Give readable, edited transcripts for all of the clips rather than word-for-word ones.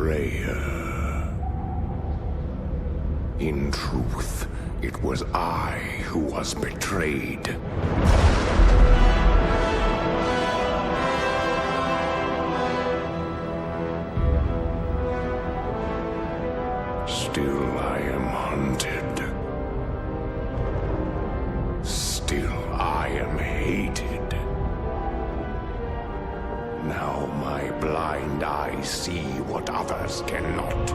betrayer. In truth, it was I who was betrayed. Still I am hunted. Still I am hated. Now my blind eyes see what others cannot.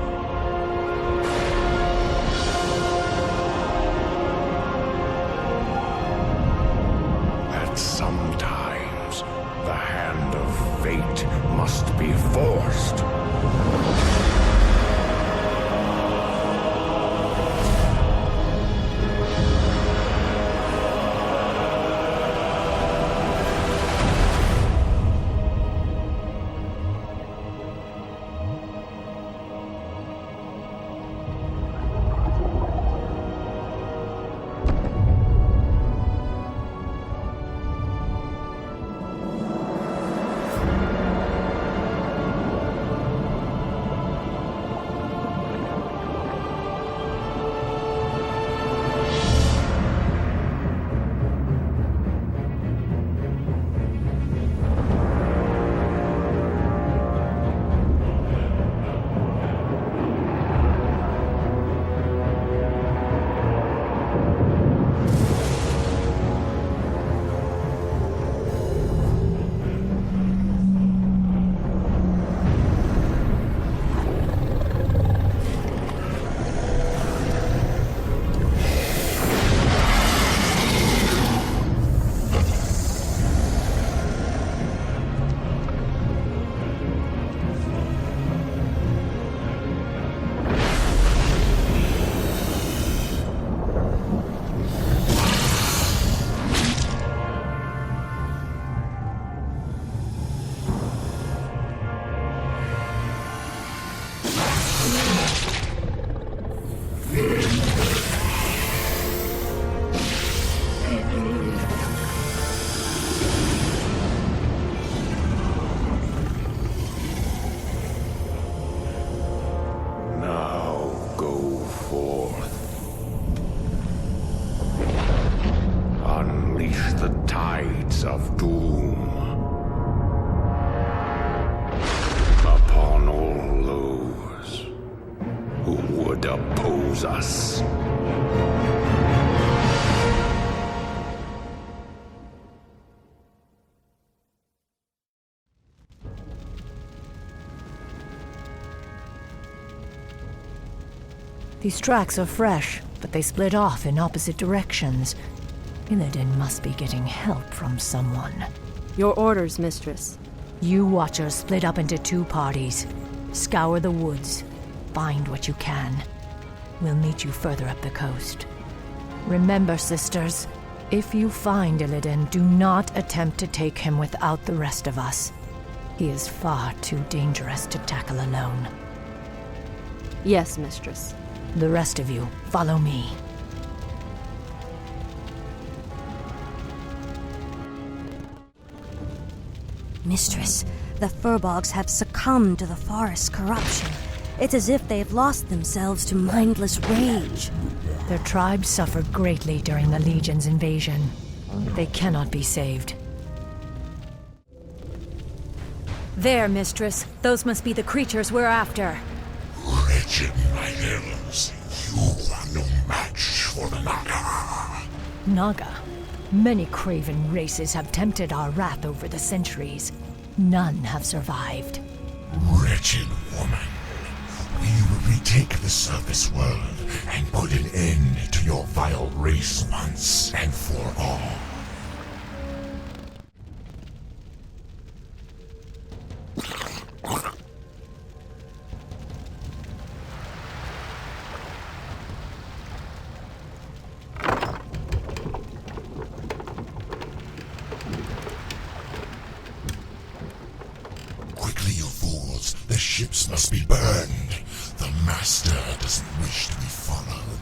That sometimes the hand of fate must be forced. Us. These tracks are fresh, but they split off in opposite directions. Illidan must be getting help from someone. Your orders, mistress. You Watchers split up into two parties. Scour the woods. Find what you can. We'll meet you further up the coast. Remember, sisters, if you find Illidan, do not attempt to take him without the rest of us. He is far too dangerous to tackle alone. Yes, mistress. The rest of you, follow me. Mistress, the Furbolgs have succumbed to the forest's corruption. It's as if they've lost themselves to mindless rage. Their tribe suffered greatly during the Legion's invasion. They cannot be saved. There, mistress. Those must be the creatures we're after. Wretched Lordaeron, you are no match for the Naga. Naga? Many craven races have tempted our wrath over the centuries. None have survived. Wretched woman. We will retake the surface world and put an end to your vile race once and for all. Quickly, you fools. The ships must be burned. The Master doesn't wish to be followed.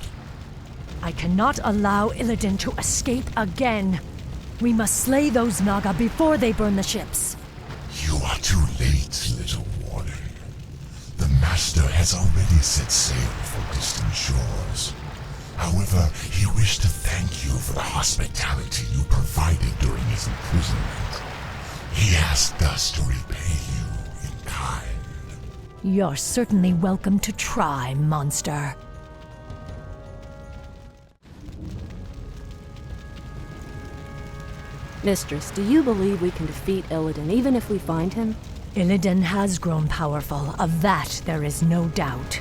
I cannot allow Illidan to escape again. We must slay those Naga before they burn the ships. You are too late, little Warden. The Master master has already set sail for distant shores. However, he wished to thank you for the hospitality you provided during his imprisonment. He asked us to repay you in kind. You're certainly welcome to try, monster. Mistress, do you believe we can defeat Illidan even if we find him? Illidan has grown powerful, of that there is no doubt.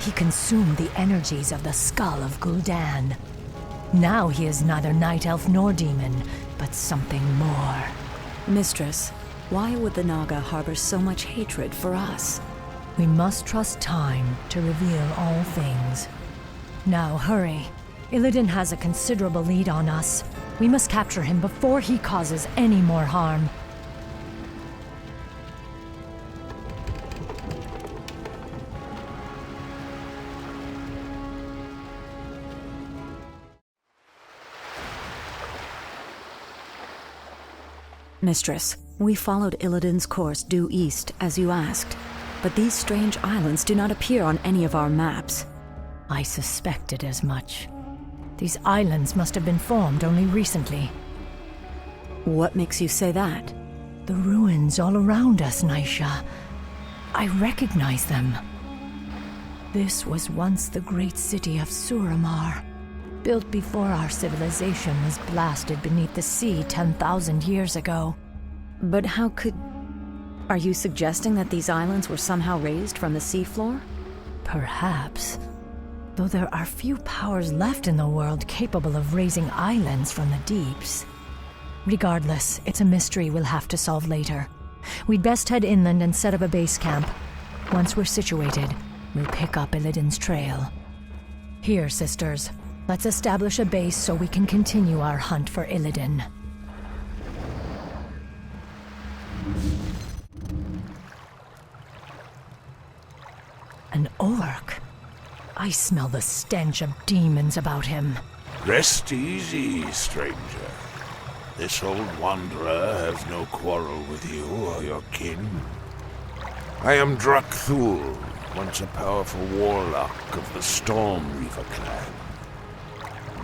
He consumed the energies of the skull of Gul'dan. Now he is neither night elf nor demon, but something more. Mistress, why would the Naga harbor so much hatred for us? We must trust time to reveal all things. Now hurry. Illidan has a considerable lead on us. We must capture him before he causes any more harm. Mistress, we followed Illidan's course due east, as you asked. But these strange islands do not appear on any of our maps. I suspected as much. These islands must have been formed only recently. What makes you say that? The ruins all around us, Naisha. I recognize them. This was once the great city of Suramar, built before our civilization was blasted beneath the sea 10,000 years ago. But how could... Are you suggesting that these islands were somehow raised from the seafloor? Perhaps. Though there are few powers left in the world capable of raising islands from the deeps. Regardless, it's a mystery we'll have to solve later. We'd best head inland and set up a base camp. Once we're situated, we'll pick up Illidan's trail. Here, sisters, let's establish a base so we can continue our hunt for Illidan. An orc. I smell the stench of demons about him. Rest easy, stranger. This old wanderer has no quarrel with you or your kin. I am Drakthul, once a powerful warlock of the Stormreaver clan.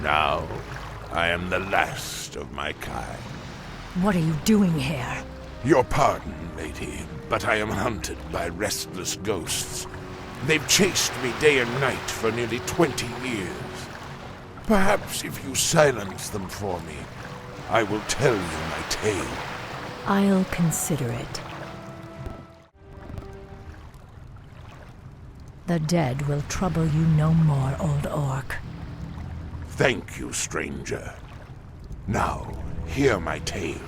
Now, I am the last of my kind. What are you doing here? Your pardon, lady, but I am hunted by restless ghosts. They've chased me day and night for nearly 20 years. Perhaps if you silence them for me, I will tell you my tale. I'll consider it. The dead will trouble you no more, old orc. Thank you, stranger. Now, hear my tale.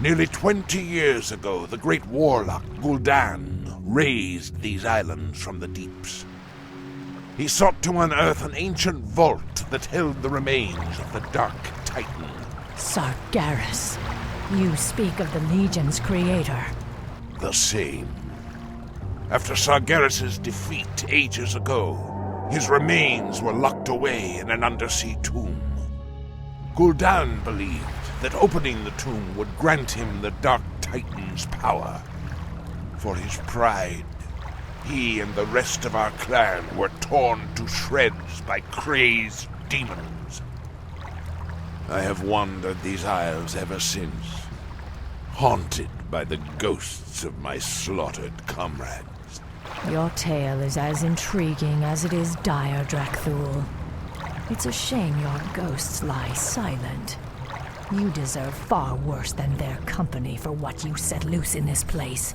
Nearly 20 years ago, the great warlock Gul'dan raised these islands from the deeps. He sought to unearth an ancient vault that held the remains of the Dark Titan. Sargeras. You speak of the Legion's creator. The same. After Sargeras' defeat ages ago, his remains were locked away in an undersea tomb. Gul'dan believed that opening the tomb would grant him the Dark Titan's power. For his pride, he and the rest of our clan were torn to shreds by crazed demons. I have wandered these isles ever since, haunted by the ghosts of my slaughtered comrades. Your tale is as intriguing as it is dire, Drakthul. It's a shame your ghosts lie silent. You deserve far worse than their company for what you set loose in this place.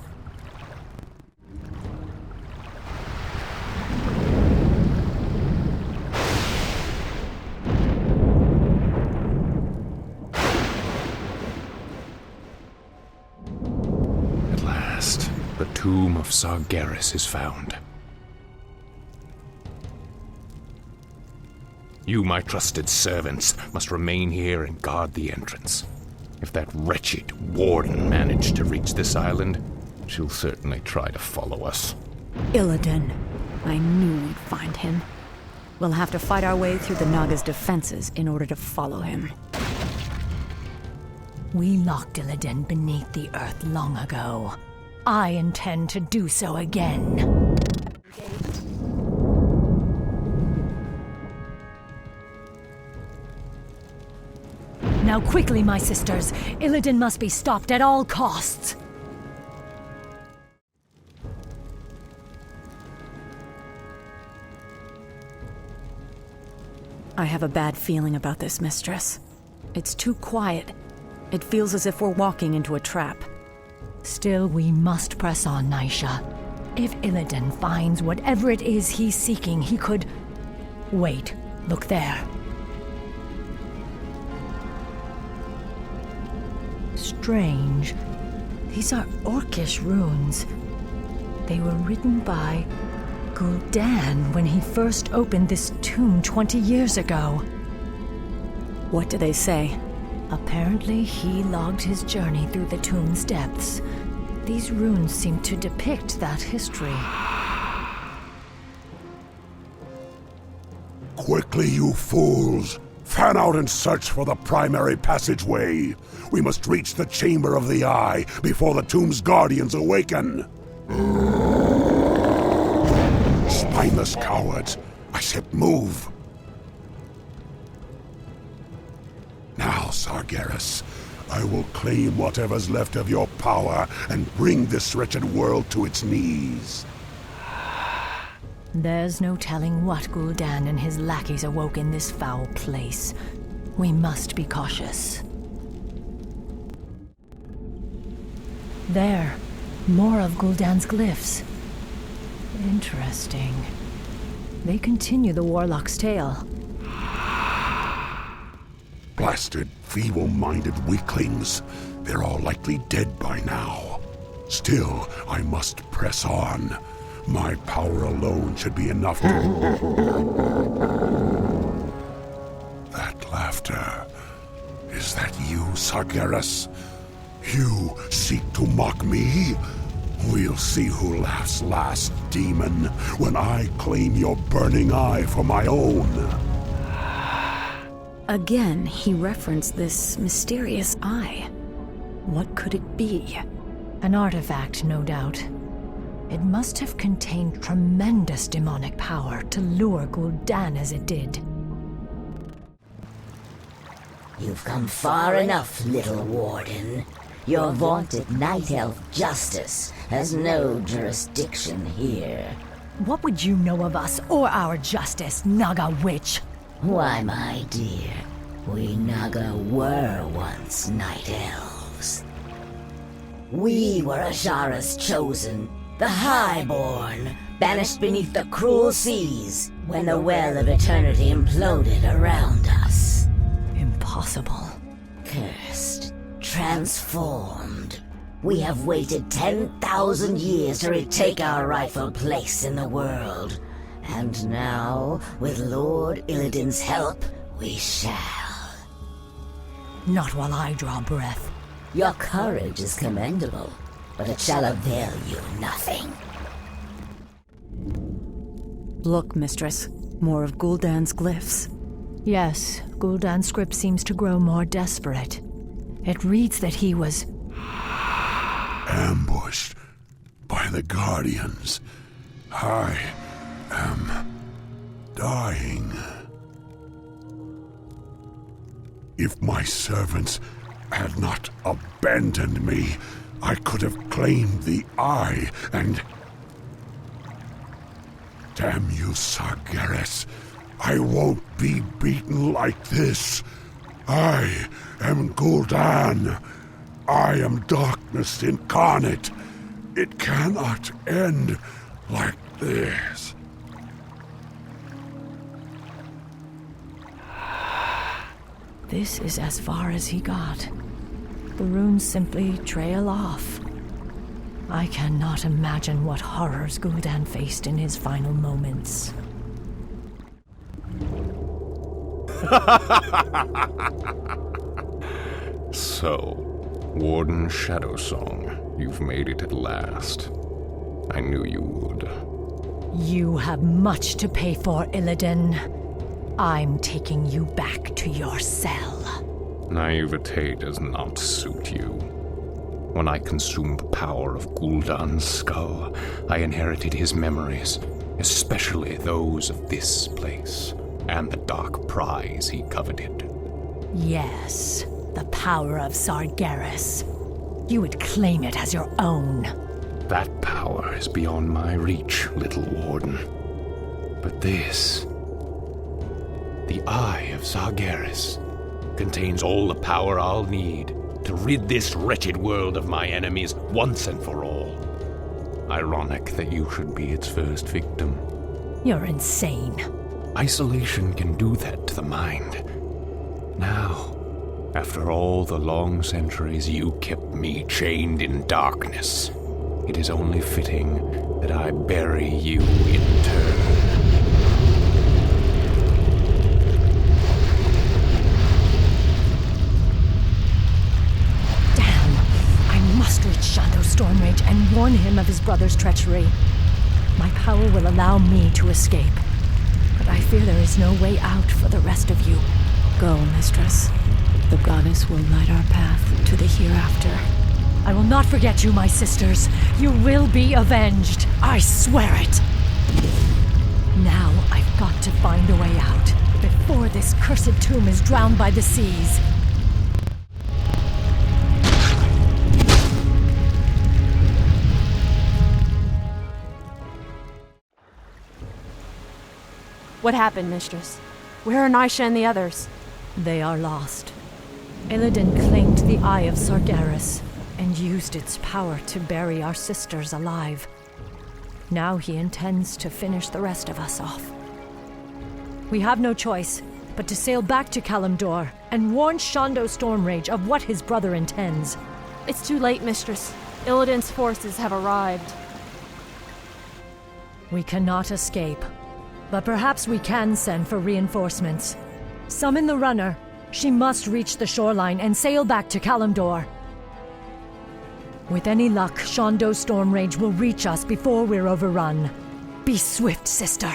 At last, the tomb of Sargeras is found. You, my trusted servants, must remain here and guard the entrance. If that wretched Warden managed to reach this island, she'll certainly try to follow us. Illidan. I knew we'd find him. We'll have to fight our way through the Naga's defenses in order to follow him. We locked Illidan beneath the earth long ago. I intend to do so again. Now quickly, my sisters. Illidan must be stopped at all costs. I have a bad feeling about this, mistress. It's too quiet. It feels as if we're walking into a trap. Still, we must press on, Naisha. If Illidan finds whatever it is he's seeking, he could... Wait, look there. Strange. These are Orcish runes. They were written by Gul'dan when he first opened this tomb 20 years ago. What do they say? Apparently, he logged his journey through the tomb's depths. These runes seem to depict that history. Quickly, you fools! Fan out and search for the primary passageway. We must reach the Chamber of the Eye before the tomb's guardians awaken. Spineless cowards! I said move! Now, Sargeras, I will claim whatever's left of your power and bring this wretched world to its knees. There's no telling what Gul'dan and his lackeys awoke in this foul place. We must be cautious. There, more of Gul'dan's glyphs. Interesting. They continue the warlock's tale. Blasted, feeble-minded weaklings. They're all likely dead by now. Still, I must press on. My power alone should be enough to... That laughter... Is that you, Sargeras? You seek to mock me? We'll see who laughs last, demon, when I claim your burning eye for my own. Again, he referenced this mysterious eye. What could it be? An artifact, no doubt. It must have contained tremendous demonic power to lure Gul'dan as it did. You've come far enough, little warden. Your vaunted night elf justice has no jurisdiction here. What would you know of us or our justice, Naga witch? Why, my dear, we Naga were once night elves. We were Azshara's chosen, the Highborn, banished beneath the cruel seas when the Well of Eternity imploded around us. Impossible. Cursed, transformed. We have waited 10,000 years to retake our rightful place in the world. And now, with Lord Illidan's help, we shall. Not while I draw breath. Your courage is commendable, but it shall avail you nothing. Look, mistress. More of Gul'dan's glyphs. Yes, Gul'dan's script seems to grow more desperate. It reads that he was... ambushed by the Guardians. I am dying. If my servants had not abandoned me, I could have claimed the Eye and... Damn you, Sargeras. I won't be beaten like this. I am Gul'dan. I am darkness incarnate. It cannot end like this. This is as far as he got. The runes simply trail off. I cannot imagine what horrors Gul'dan faced in his final moments. So, Warden Shadowsong, you've made it at last. I knew you would. You have much to pay for, Illidan. I'm taking you back to your cell. Naivete does not suit you. When I consumed the power of Gul'dan's skull, I inherited his memories, especially those of this place, and the dark prize he coveted. Yes, the power of Sargeras, you would claim it as your own. That power is beyond my reach, little warden. But this, the Eye of Sargeras, contains all the power I'll need to rid this wretched world of my enemies once and for all. Ironic that you should be its first victim. You're insane. Isolation can do that to the mind. Now, after all the long centuries you kept me chained in darkness, it is only fitting that I bury you in turn. Reach Shadow Stormrage and warn him of his brother's treachery. My power will allow me to escape, but I fear there is no way out for the rest of you. Go, mistress. The goddess will light our path to the hereafter. I will not forget you, my sisters. You will be avenged. I swear it. Now I've got to find a way out before this cursed tomb is drowned by the seas. What happened, mistress? Where are Nisha and the others? They are lost. Illidan claimed the Eye of Sargeras and used its power to bury our sisters alive. Now he intends to finish the rest of us off. We have no choice but to sail back to Kalimdor and warn Shadow Stormrage of what his brother intends. It's too late, mistress. Illidan's forces have arrived. We cannot escape, but perhaps we can send for reinforcements. Summon the runner. She must reach the shoreline and sail back to Kalimdor. With any luck, Shadow Stormrage will reach us before we're overrun. Be swift, sister.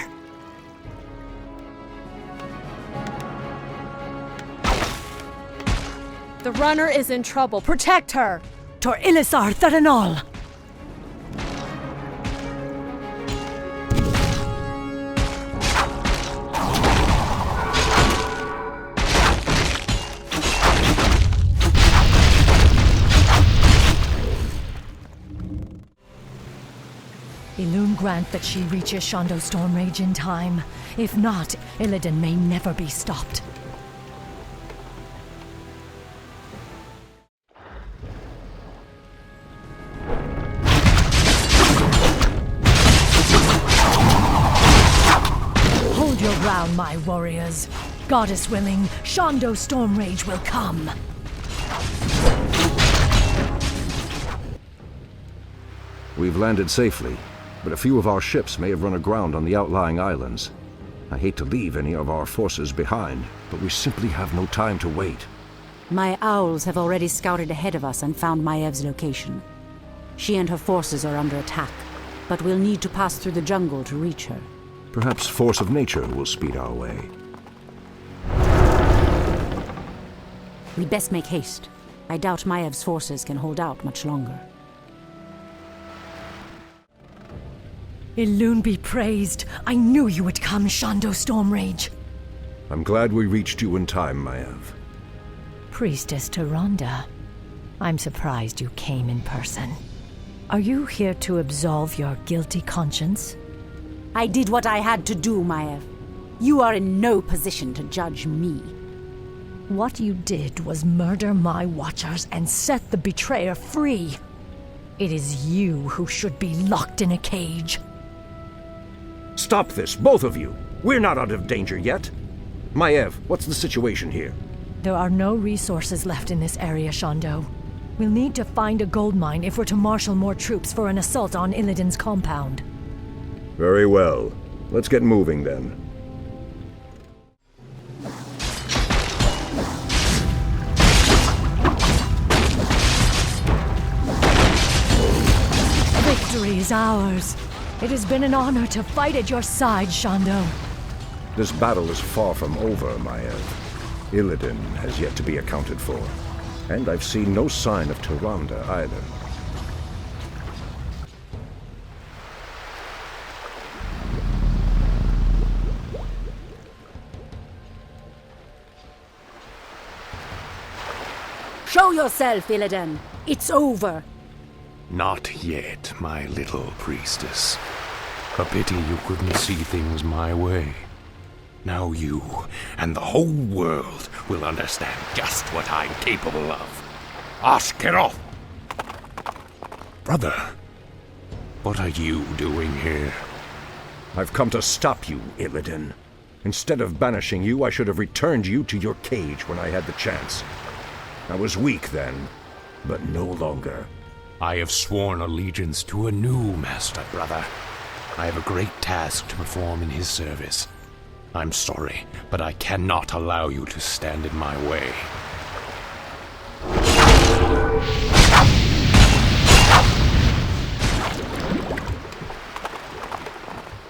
The runner is in trouble. Protect her! Tor Illisar Tharanol! Illume grant that she reaches Shadow Stormrage in time. If not, Illidan may never be stopped. Hold your ground, my warriors. Goddess willing, Shadow Stormrage will come. We've landed safely, but a few of our ships may have run aground on the outlying islands. I hate to leave any of our forces behind, but we simply have no time to wait. My owls have already scouted ahead of us and found Maiev's location. She and her forces are under attack, but we'll need to pass through the jungle to reach her. Perhaps force of nature will speed our way. We best make haste. I doubt Maiev's forces can hold out much longer. Illume be praised. I knew you would come, Shadow Stormrage. I'm glad we reached you in time, Maiev. Priestess Tyrande, I'm surprised you came in person. Are you here to absolve your guilty conscience? I did what I had to do, Maiev. You are in no position to judge me. What you did was murder my watchers and set the betrayer free. It is you who should be locked in a cage. Stop this, both of you! We're not out of danger yet! Maiev, what's the situation here? There are no resources left in this area, Shadow. We'll need to find a gold mine if we're to marshal more troops for an assault on Illidan's compound. Very well. Let's get moving then. Victory is ours. It has been an honor to fight at your side, Shadow. This battle is far from over, Maiev. Illidan has yet to be accounted for. And I've seen no sign of Tyrande either. Show yourself, Illidan. It's over. Not yet, my little priestess. A pity you couldn't see things my way. Now you and the whole world will understand just what I'm capable of. Azeroth! Brother, what are you doing here? I've come to stop you, Illidan. Instead of banishing you, I should have returned you to your cage when I had the chance. I was weak then, but no longer. I have sworn allegiance to a new master, brother. I have a great task to perform in his service. I'm sorry, but I cannot allow you to stand in my way.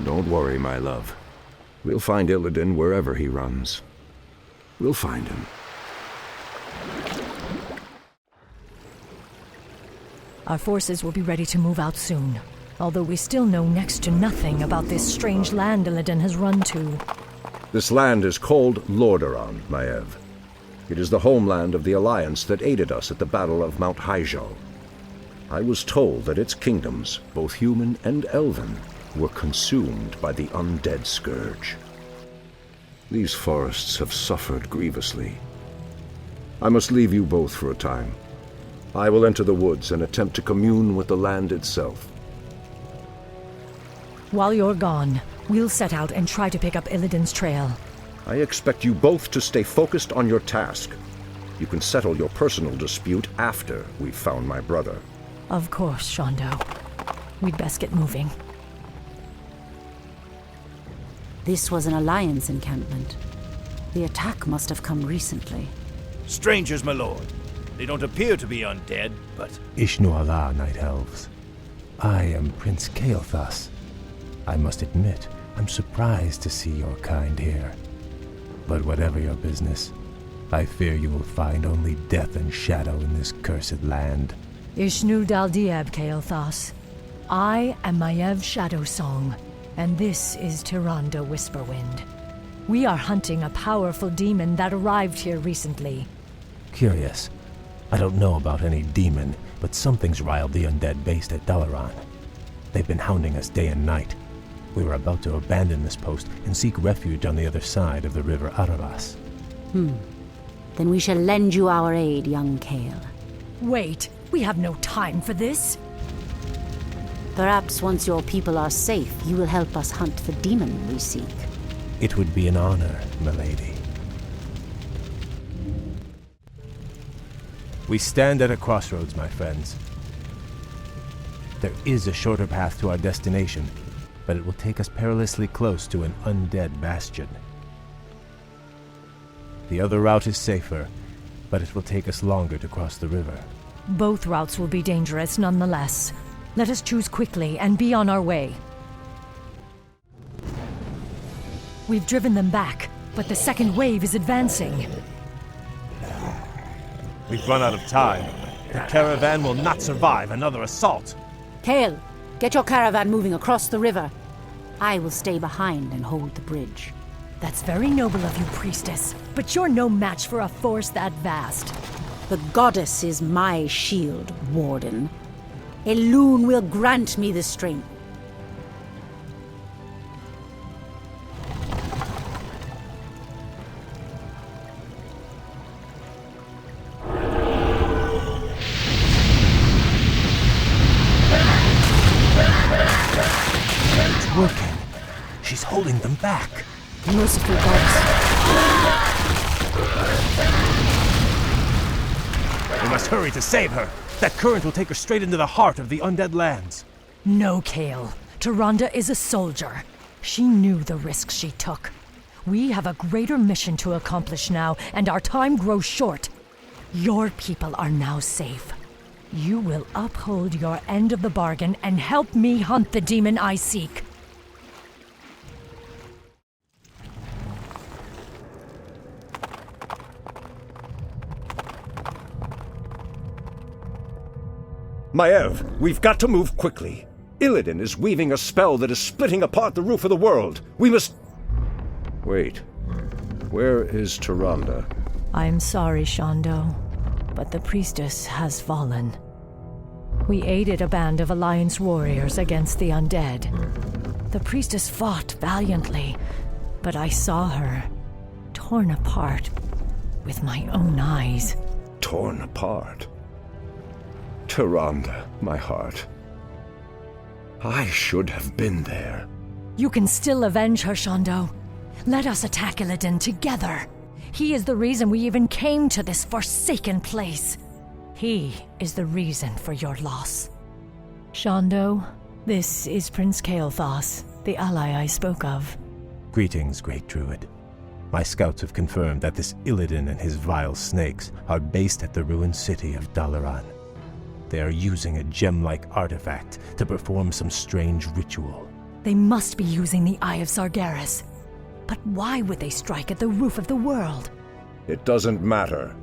Don't worry, my love. We'll find Illidan wherever he runs. We'll find him. Our forces will be ready to move out soon, although we still know next to nothing about this strange land Illidan has run to. This land is called Lordaeron, Maiev. It is the homeland of the Alliance that aided us at the Battle of Mount Hyjal. I was told that its kingdoms, both human and elven, were consumed by the undead Scourge. These forests have suffered grievously. I must leave you both for a time. I will enter the woods and attempt to commune with the land itself. While you're gone, we'll set out and try to pick up Illidan's trail. I expect you both to stay focused on your task. You can settle your personal dispute after we've found my brother. Of course, Shondo. We'd best get moving. This was an Alliance encampment. The attack must have come recently. Strangers, my lord. They don't appear to be undead, but... Ishnu Allah, Night Elves. I am Prince Kael'thas. I must admit, I'm surprised to see your kind here. But whatever your business, I fear you will find only death and shadow in this cursed land. Ishnu Daldieb, Kael'thas. I am Maiev Shadowsong, and this is Tyrande Whisperwind. We are hunting a powerful demon that arrived here recently. Curious. I don't know about any demon, but something's riled the undead based at Dalaran. They've been hounding us day and night. We were about to abandon this post and seek refuge on the other side of the river Arthas. Then we shall lend you our aid, young Kael. Wait, we have no time for this. Perhaps once your people are safe, you will help us hunt the demon we seek. It would be an honor, milady. We stand at a crossroads, my friends. There is a shorter path to our destination, but it will take us perilously close to an undead bastion. The other route is safer, but it will take us longer to cross the river. Both routes will be dangerous nonetheless. Let us choose quickly and be on our way. We've driven them back, but the second wave is advancing. We've run out of time. The caravan will not survive another assault. Kael, get your caravan moving across the river. I will stay behind and hold the bridge. That's very noble of you, priestess, but you're no match for a force that vast. The goddess is my shield, Warden. Elune will grant me the strength. It's working. She's holding them back. Merciful goddess. We must hurry to save her. That current will take her straight into the heart of the undead lands. No, Kael. Tyrande is a soldier. She knew the risks she took. We have a greater mission to accomplish now, and our time grows short. Your people are now safe. You will uphold your end of the bargain and help me hunt the demon I seek. Maiev, we've got to move quickly. Illidan is weaving a spell that is splitting apart the roof of the world. We must... Wait. Where is Tyrande? I'm sorry, Shondo. but the priestess has fallen. We aided a band of Alliance warriors against the undead. The priestess fought valiantly, but I saw her torn apart with my own eyes. Torn apart? Tyrande, my heart. I should have been there. You can still avenge her, Shondo. Let us attack Illidan together. He is the reason we even came to this forsaken place. He is the reason for your loss. Shondo, this is Prince Kael'thas, the ally I spoke of. Greetings, Great Druid. My scouts have confirmed that this Illidan and his vile snakes are based at the ruined city of Dalaran. They are using a gem-like artifact to perform some strange ritual. They must be using the Eye of Sargeras. But why would they strike at the roof of the world? It doesn't matter.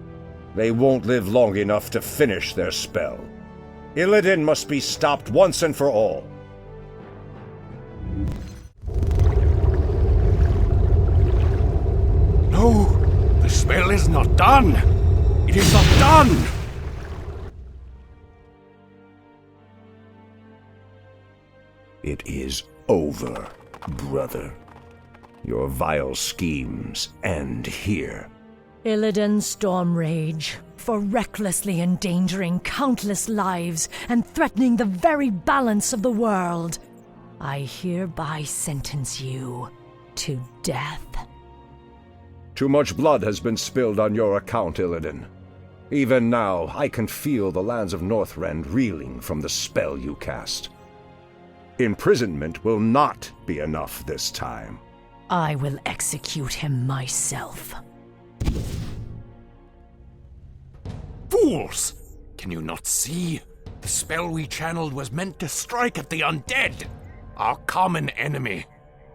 They won't live long enough to finish their spell. Illidan must be stopped once and for all. No! The spell is not done! It is not done! It is over, brother. Your vile schemes end here. Illidan Stormrage, for recklessly endangering countless lives and threatening the very balance of the world, I hereby sentence you to death. Too much blood has been spilled on your account, Illidan. Even now, I can feel the lands of Northrend reeling from the spell you cast. Imprisonment will not be enough this time. I will execute him myself. Fools! Can you not see? The spell we channeled was meant to strike at the undead, our common enemy.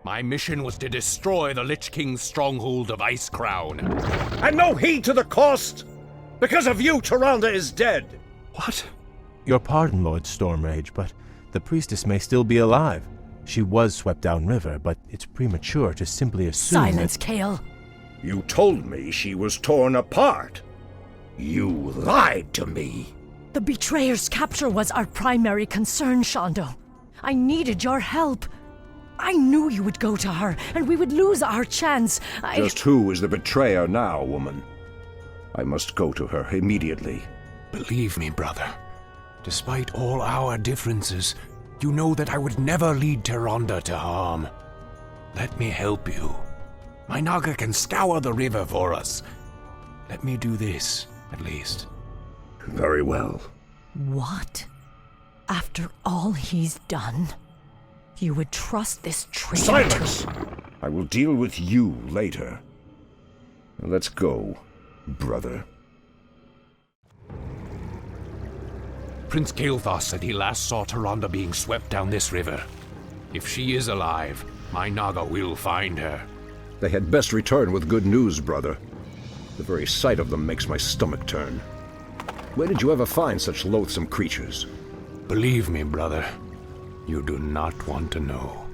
My mission was to destroy the Lich King's stronghold of Icecrown. And no heed to the cost! Because of you, Tyrande is dead! What? Your pardon, Lord Stormrage, but the priestess may still be alive. She was swept downriver, but it's premature to simply assume Silence, Kael! You told me she was torn apart. You lied to me. The betrayer's capture was our primary concern, Shondo. I needed your help. I knew you would go to her, and we would lose our chance. Just who is the betrayer now, woman? I must go to her immediately. Believe me, brother. Despite all our differences, you know that I would never lead Tyrande to harm. Let me help you. My Naga can scour the river for us. Let me do this, at least. Very well. What? After all he's done, you would trust this traitor? Silence! I will deal with you later. Let's go, brother. Prince Kael'thas said he last saw Tyrande being swept down this river. If she is alive, my Naga will find her. They had best return with good news, brother. The very sight of them makes my stomach turn. Where did you ever find such loathsome creatures? Believe me, brother, you do not want to know.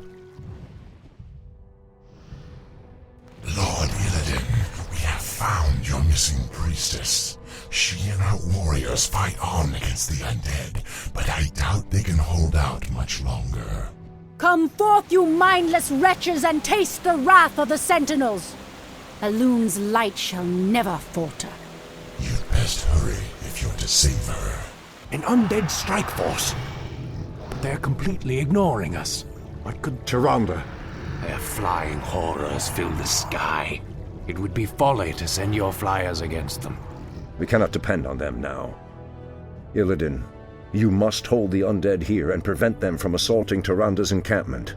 Lord Illidan, we have found your missing priestess. She and her warriors fight on against the undead, but I doubt they can hold out much longer. Come forth, you mindless wretches, and taste the wrath of the Sentinels! Elun's light shall never falter. You'd best hurry if you're to save her. An undead strike force. But they're completely ignoring us. What could Tyrande? Their flying horrors fill the sky. It would be folly to send your flyers against them. We cannot depend on them now. Illidan, you must hold the undead here and prevent them from assaulting Tyrande's encampment.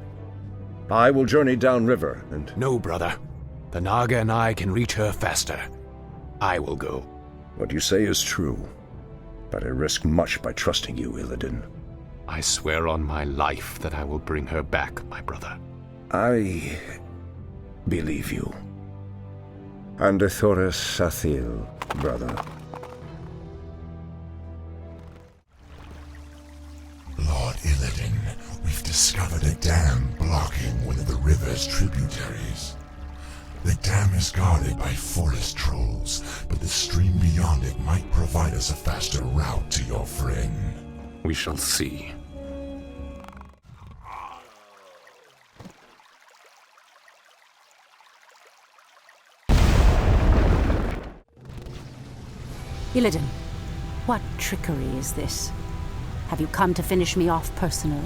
I will journey downriver and... No, brother. The Naga and I can reach her faster. I will go. What you say is true, but I risk much by trusting you, Illidan. I swear on my life that I will bring her back, my brother. I believe you. And Thoris Sathil, brother. Lord Illidan, we've discovered a dam blocking one of the river's tributaries. The dam is guarded by forest trolls, but the stream beyond it might provide provide us a faster route to your friend. We shall see. Illidan, what trickery is this? Have you come to finish me off personally?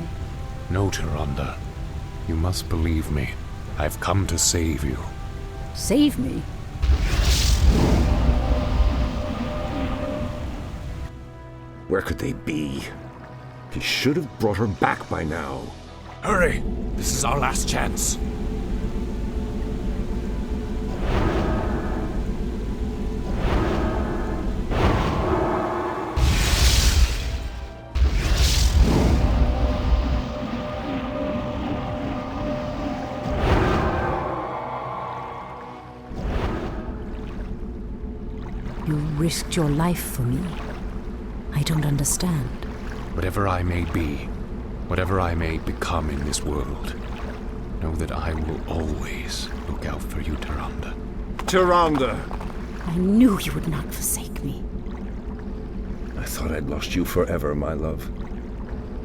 No, Tyrande. You must believe me. I've come to save you. Save me? Where could they be? He should have brought her back by now. Hurry! This is our last chance. You risked your life for me. I don't understand. Whatever I may be, whatever I may become in this world, know that I will always look out for you, Tyrande. Tyrande! I knew you would not forsake me. I thought I'd lost you forever, my love.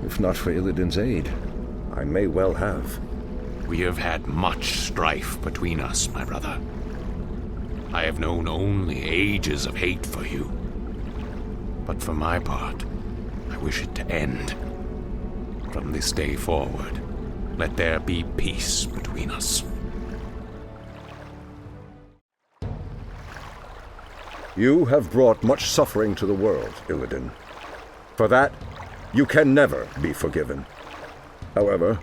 If not for Illidan's aid, I may well have. We have had much strife between us, my brother. I have known only ages of hate for you. But for my part, I wish it to end. From this day forward, let there be peace between us. You have brought much suffering to the world, Illidan. For that, you can never be forgiven. However,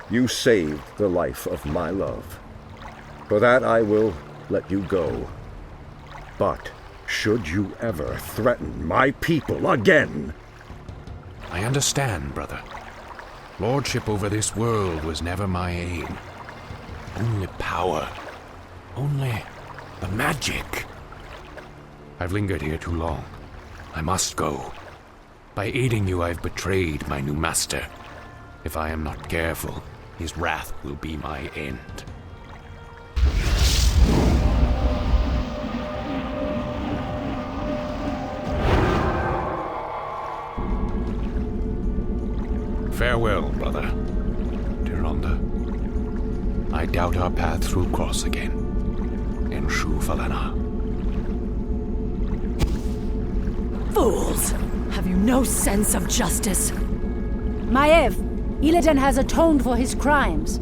you saved the life of my love. For that, I will let you go. But should you ever threaten my people again... I understand, brother. Lordship over this world was never my aim. Only power. Only the magic. I've lingered here too long. I must go. By aiding you, I've betrayed my new master. If I am not careful, his wrath will be my end. Farewell, brother. Tyrande. I doubt our paths will cross again. In Shu-Falana. Fools! Have you no sense of justice? Maiev, Illidan has atoned for his crimes.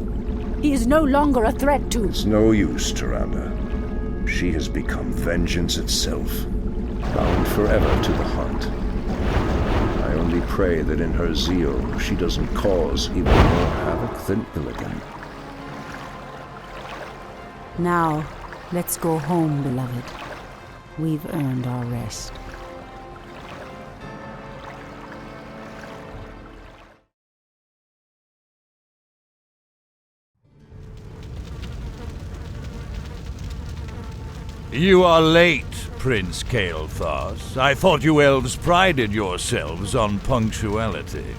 He is no longer a threat to... It's no use, Tyrande. She has become vengeance itself, bound forever to the hunt. I only pray that in her zeal she doesn't cause even more havoc than Illidan. Now, let's go home, beloved. We've earned our rest. You are late, Prince Kael'thas. I thought you elves prided yourselves on punctuality.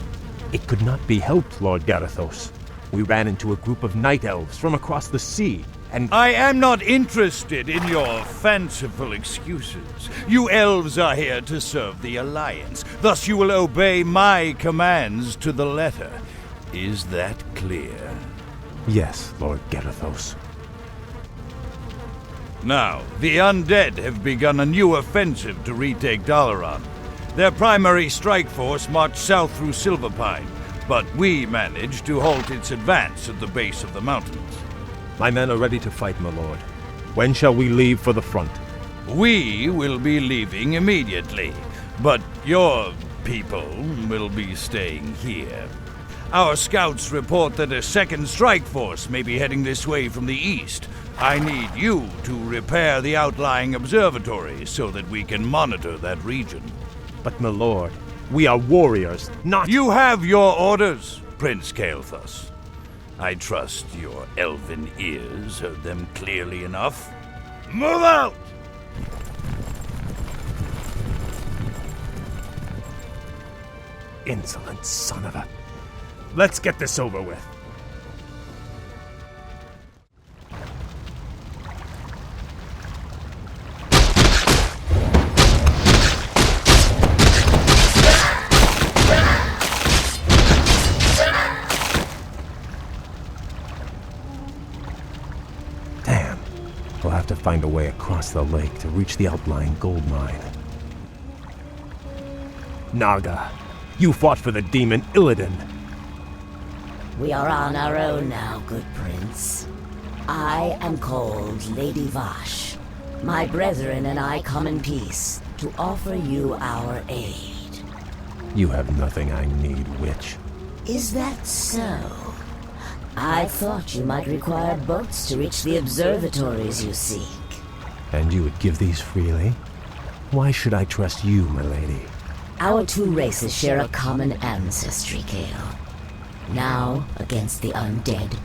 It could not be helped, Lord Garithos. We ran into a group of night elves from across the sea, and... I am not interested in your fanciful excuses. You elves are here to serve the Alliance. Thus you will obey my commands to the letter. Is that clear? Yes, Lord Garithos. Now, the undead have begun a new offensive to retake Dalaran. Their primary strike force marched south through Silverpine, but we managed to halt its advance at the base of the mountains. My men are ready to fight, my lord. When shall we leave for the front? We will be leaving immediately, but your people will be staying here. Our scouts report that a second strike force may be heading this way from the east. I need you to repair the outlying observatory so that we can monitor that region. But, my lord, we are warriors, not... You have your orders, Prince Kael'thas. I trust your elven ears heard them clearly enough. Move out! Insolent son of a... Let's get this over with. find a way across the lake to reach the outlying gold mine. Naga, you fought for the demon Illidan. We are on our own now, good prince. I am called Lady Vash. My brethren and I come in peace to offer you our aid. You have nothing I need, witch. Is that so? I thought you might require boats to reach the observatories you seek. And you would give these freely? Why should I trust you, my lady? Our two races share a common ancestry, Kale. Now, against the undead,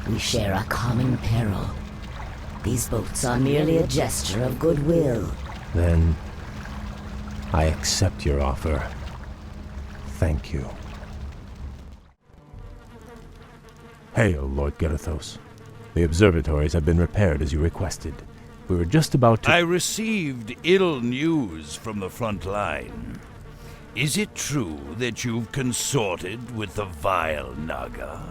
we share a common peril. These boats are merely a gesture of goodwill. Then, I accept your offer. Thank you. Hail, Lord Garithos. The observatories have been repaired as you requested. We were just about to— I received ill news from the front line. Is it true that you've consorted with the vile Naga?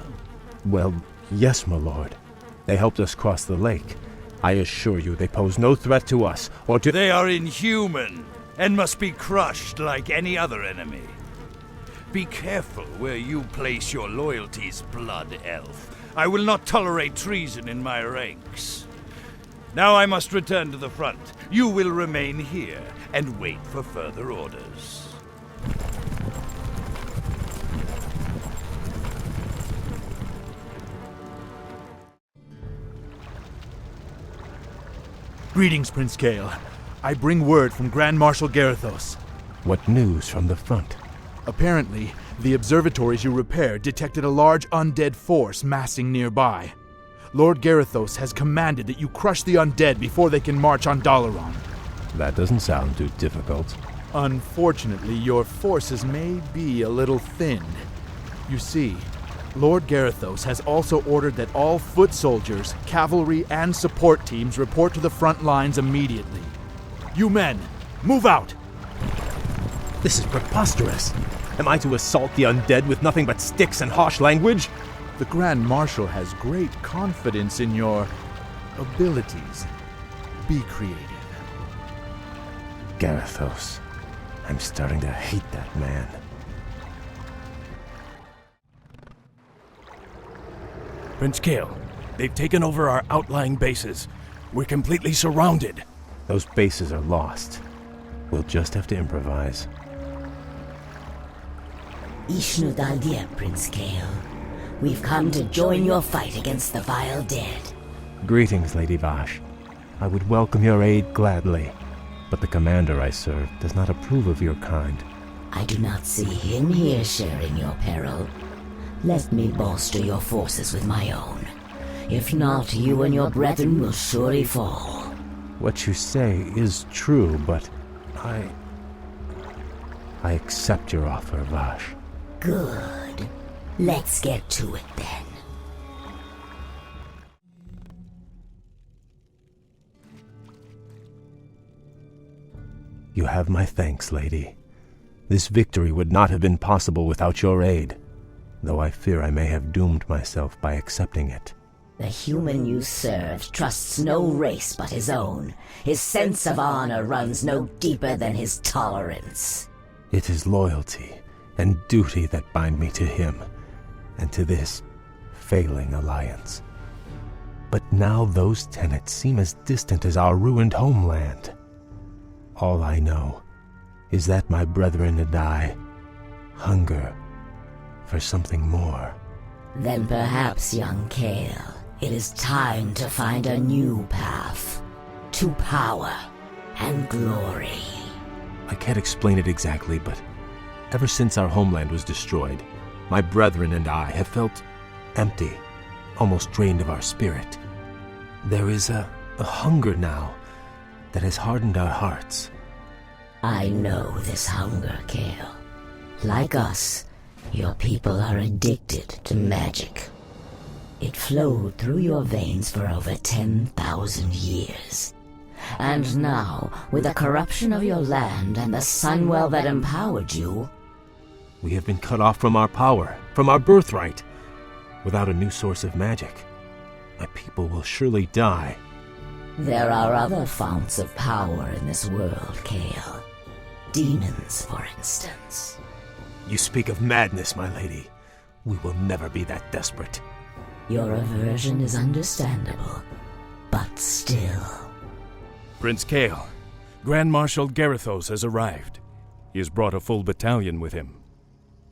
Well, yes, my lord. They helped us cross the lake. I assure you they pose no threat to us or to— They are inhuman and must be crushed like any other enemy. Be careful where you place your loyalties, Blood Elf. I will not tolerate treason in my ranks. Now I must return to the front. You will remain here and wait for further orders. Greetings, Prince Kale. I bring word from Grand Marshal Garithos. What news from the front? Apparently, the observatories you repaired detected a large undead force massing nearby. Lord Garithos has commanded that you crush the undead before they can march on Dalaran. That doesn't sound too difficult. Unfortunately, your forces may be a little thin. You see, Lord Garithos has also ordered that all foot soldiers, cavalry, and support teams report to the front lines immediately. You men, move out! This is preposterous. Am I to assault the undead with nothing but sticks and harsh language? The Grand Marshal has great confidence in your abilities. Be creative. Garithos. I'm starting to hate that man. Prince Kale, they've taken over our outlying bases. We're completely surrounded. Those bases are lost. We'll just have to improvise. Ishnu Daldir, Prince Kale. We've come to join your fight against the vile dead. Greetings, Lady Vash. I would welcome your aid gladly, but the commander I serve does not approve of your kind. I do not see him here sharing your peril. Let me bolster your forces with my own. If not, you and your brethren will surely fall. What you say is true, but I accept your offer, Vash. Good. Let's get to it then. You have my thanks, lady. This victory would not have been possible without your aid, though I fear I may have doomed myself by accepting it. The human you served trusts no race but his own. His sense of honor runs no deeper than his tolerance. It is loyalty and duty that bind me to him, and to this failing alliance. But now those tenets seem as distant as our ruined homeland. All I know is that my brethren and I hunger for something more. Then perhaps, young Kale, it is time to find a new path to power and glory. I can't explain it exactly, but ever since our homeland was destroyed, my brethren and I have felt empty, almost drained of our spirit. There is a hunger now that has hardened our hearts. I know this hunger, Kale. Like us, your people are addicted to magic. It flowed through your veins for over 10,000 years. And now, with the corruption of your land and the sunwell that empowered you, we have been cut off from our power, from our birthright. Without a new source of magic, my people will surely die. There are other founts of power in this world, Kale. Demons, for instance. You speak of madness, my lady. We will never be that desperate. Your aversion is understandable, but still. Prince Kale, Grand Marshal Garithos has arrived. He has brought a full battalion with him.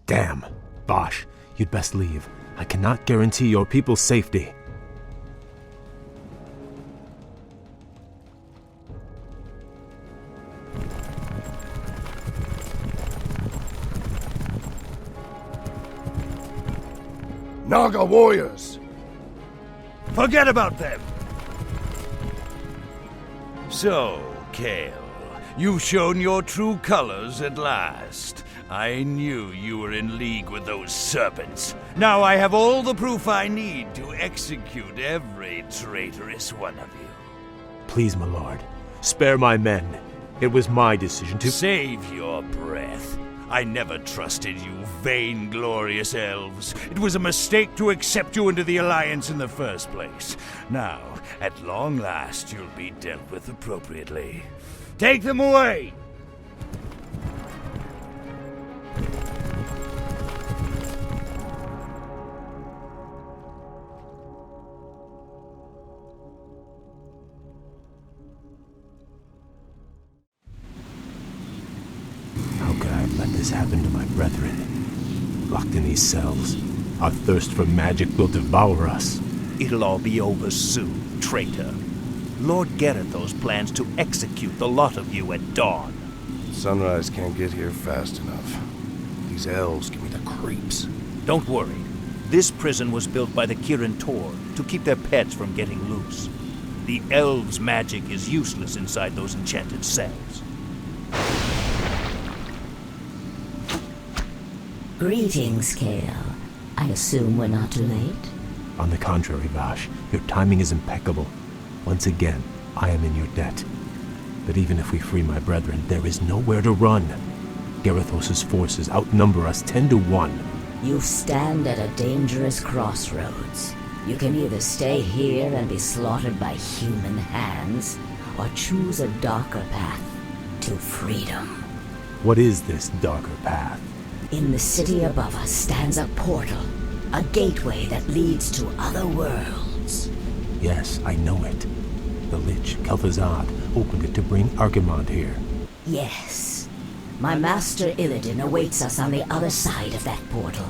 Damn. Bosh, you'd best leave. I cannot guarantee your people's safety. Naga warriors! Forget about them! So, Kale, you've shown your true colors at last. I knew you were in league with those serpents. Now I have all the proof I need to execute every traitorous one of you. Please, my lord, spare my men. It was my decision to— Save your breath. I never trusted you, vainglorious elves. It was a mistake to accept you into the Alliance in the first place. Now, at long last, you'll be dealt with appropriately. Take them away! This happened to my brethren. Locked in these cells, our thirst for magic will devour us. It'll all be over soon, traitor. Lord Garithos plans to execute the lot of you at dawn. Sunrise can't get here fast enough. These elves give me the creeps. Don't worry. This prison was built by the Kirin Tor to keep their pets from getting loose. The elves' magic is useless inside those enchanted cells. Greetings, Kale. I assume we're not too late? On the contrary, Vash, your timing is impeccable. Once again, I am in your debt. But even if we free my brethren, there is nowhere to run. Garithos' forces outnumber us 10 to 1. You stand at a dangerous crossroads. You can either stay here and be slaughtered by human hands, or choose a darker path to freedom. What is this darker path? In the city above us stands a portal, a gateway that leads to other worlds. Yes, I know it. The Lich, Kel'Thuzad, opened it to bring Archimonde here. Yes. My master Illidan awaits us on the other side of that portal.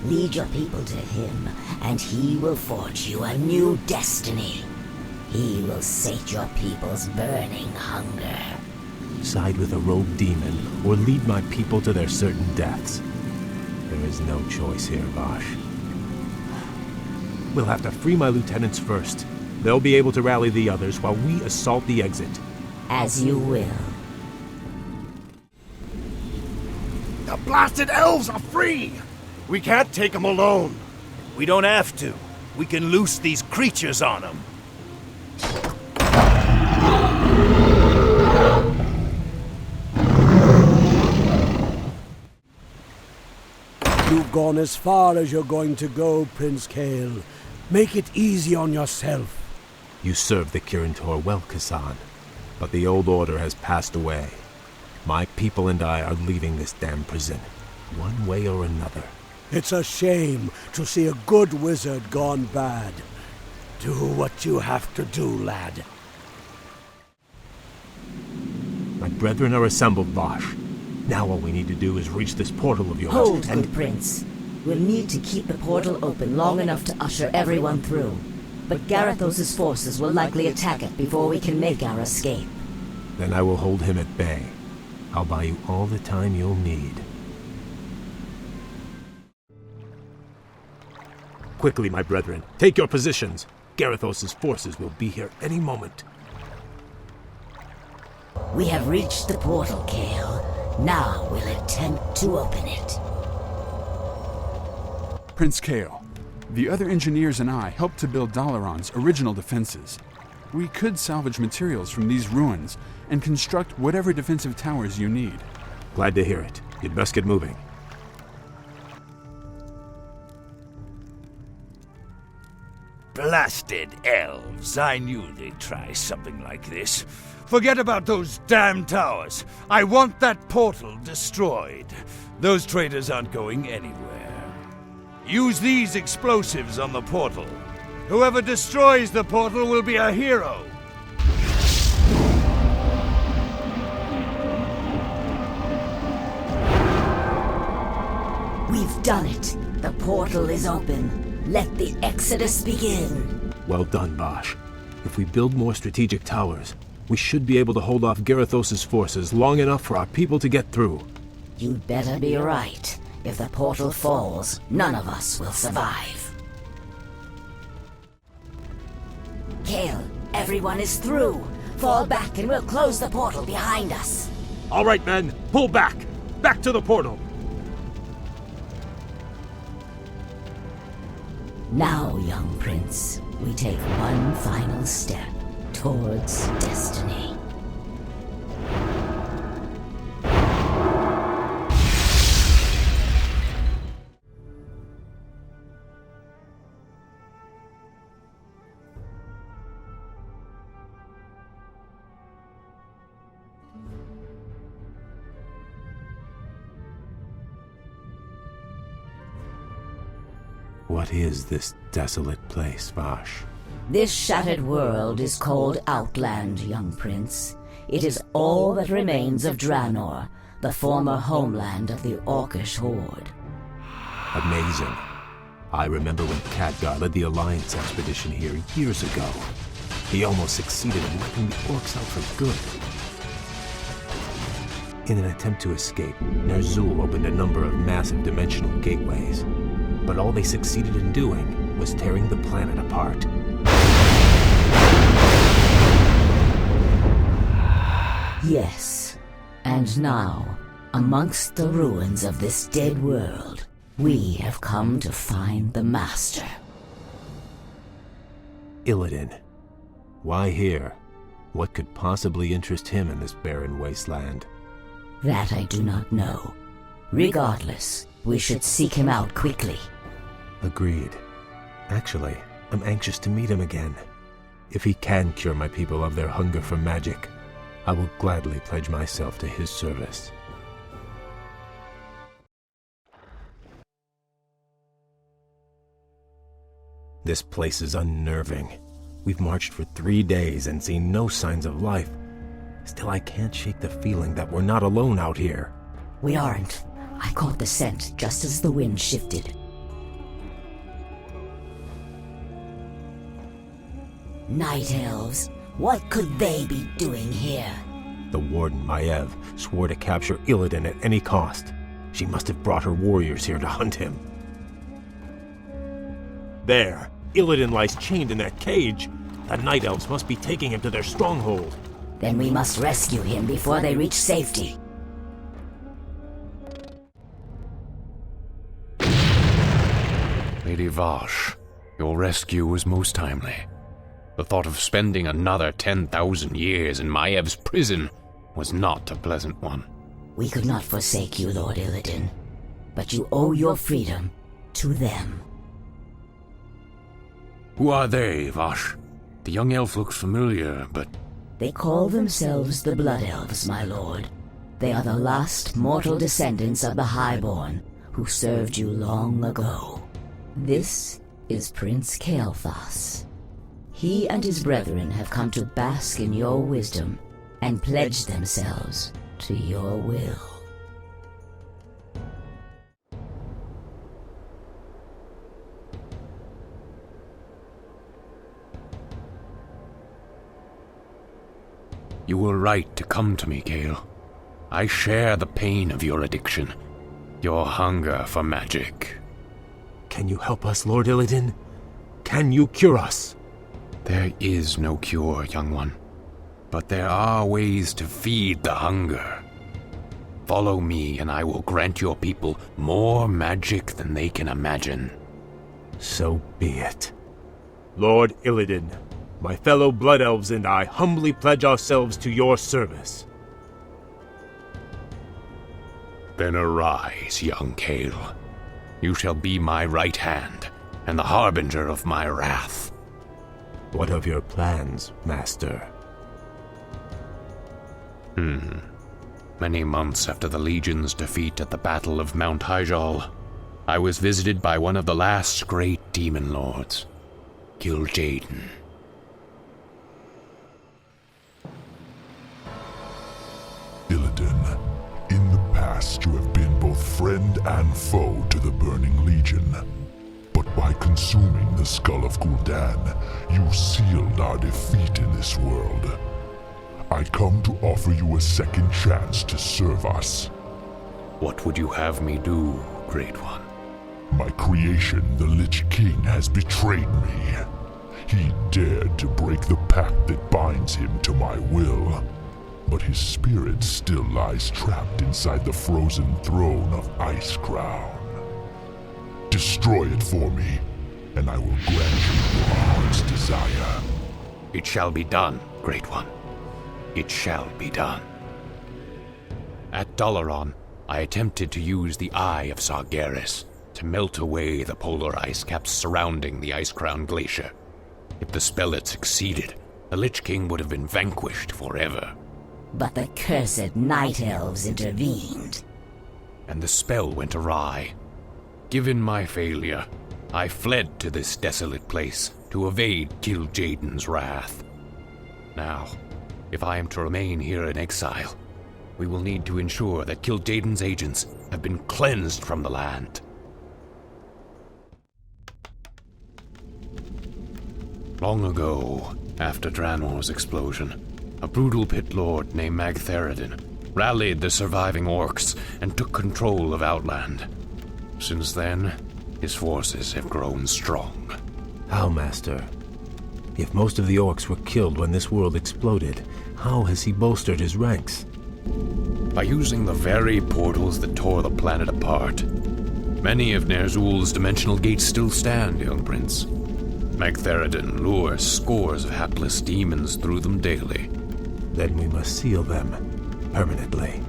Lead your people to him, and he will forge you a new destiny. He will sate your people's burning hunger. Side with a rogue demon, or lead my people to their certain deaths. There is no choice here, Vash. We'll have to free my lieutenants first. They'll be able to rally the others while we assault the exit. As you will. The blasted elves are free! We can't take them alone. We don't have to. We can loose these creatures on them. You've gone as far as you're going to go, Prince Kale. Make it easy on yourself. You served the Kirin Tor well, Kasan. But the old order has passed away. My people and I are leaving this damn prison, one way or another. It's a shame to see a good wizard gone bad. Do what you have to do, lad. My brethren are assembled, Vash. Now all we need to do is reach this portal of yours. Hold, good prince. We'll need to keep the portal open long enough to usher everyone through. But Garithos' forces will likely attack it before we can make our escape. Then I will hold him at bay. I'll buy you all the time you'll need. Quickly, my brethren, take your positions. Garithos' forces will be here any moment. We have reached the portal, Kale. Now we'll attempt to open it. Prince Kale, the other engineers and I helped to build Lordaeron's original defenses. We could salvage materials from these ruins and construct whatever defensive towers you need. Glad to hear it. You'd best get moving. Blasted elves. I knew they'd try something like this. Forget about those damn towers. I want that portal destroyed. Those traitors aren't going anywhere. Use these explosives on the portal. Whoever destroys the portal will be a hero. We've done it. The portal is open. Let the exodus begin. Well done, Bosch. If we build more strategic towers, we should be able to hold off Garithos' forces long enough for our people to get through. You'd better be right. If the portal falls, none of us will survive. Kale, everyone is through. Fall back and we'll close the portal behind us. All right, men, pull back! Back to the portal! Now, young prince, we take one final step towards destiny. What is this desolate place, Vash? This shattered world is called Outland, young prince. It is all that remains of Draenor, the former homeland of the Orcish horde. Amazing. I remember when Khadgar led the Alliance expedition here years ago. He almost succeeded in wiping the orcs out for good. In an attempt to escape, Ner'zhul opened a number of massive dimensional gateways. But all they succeeded in doing was tearing the planet apart. Yes, and now, amongst the ruins of this dead world, we have come to find the Master. Illidan. Why here? What could possibly interest him in this barren wasteland? That I do not know. Regardless, we should seek him out quickly. Agreed. Actually, I'm anxious to meet him again. If he can cure my people of their hunger for magic, I will gladly pledge myself to his service. This place is unnerving. We've marched for 3 days and seen no signs of life. Still, I can't shake the feeling that we're not alone out here. We aren't. I caught the scent just as the wind shifted. Night elves, what could they be doing here? The Warden Maiev swore to capture Illidan at any cost. She must have brought her warriors here to hunt him. There! Illidan lies chained in that cage! The Night Elves must be taking him to their stronghold. Then we must rescue him before they reach safety. Lady Vash, your rescue was most timely. The thought of spending another 10,000 years in Maiev's prison was not a pleasant one. We could not forsake you, Lord Illidan, but you owe your freedom to them. Who are they, Vash? The young elf looks familiar, but... They call themselves the Blood Elves, my lord. They are the last mortal descendants of the Highborn, who served you long ago. This is Prince Kael'thas. He and his brethren have come to bask in your wisdom and pledge themselves to your will. You were right to come to me, Kael. I share the pain of your addiction, your hunger for magic. Can you help us, Lord Illidan? Can you cure us? There is no cure, young one. But there are ways to feed the hunger. Follow me, and I will grant your people more magic than they can imagine. So be it. Lord Illidan, my fellow Blood Elves and I humbly pledge ourselves to your service. Then arise, young Kael. You shall be my right hand, and the harbinger of my wrath. What of your plans, Master? Many months after the Legion's defeat at the Battle of Mount Hyjal, I was visited by one of the last great demon lords, Kil'jaeden. Illidan, in the past you have been both friend and foe to the Burning Legion. But by consuming the skull of Gul'dan, you sealed our defeat in this world. I come to offer you a second chance to serve us. What would you have me do, Great One? My creation, the Lich King, has betrayed me. He dared to break the pact that binds him to my will. But his spirit still lies trapped inside the frozen throne of Icecrown. Destroy it for me, and I will grant you your heart's desire. It shall be done, Great One. It shall be done. At Dalaran, I attempted to use the Eye of Sargeras to melt away the polar ice caps surrounding the Icecrown Glacier. If the spell had succeeded, the Lich King would have been vanquished forever. But the cursed Night Elves intervened. And the spell went awry. Given my failure, I fled to this desolate place to evade Kil'jaeden's wrath. Now, if I am to remain here in exile, we will need to ensure that Kil'jaeden's agents have been cleansed from the land. Long ago, after Draenor's explosion, a brutal pit lord named Magtheridin rallied the surviving orcs and took control of Outland. Since then, his forces have grown strong. How, Master? If most of the orcs were killed when this world exploded, how has he bolstered his ranks? By using the very portals that tore the planet apart. Many of Ner'zhul's dimensional gates still stand, young prince. Magtheridin lures scores of hapless demons through them daily. Then we must seal them permanently.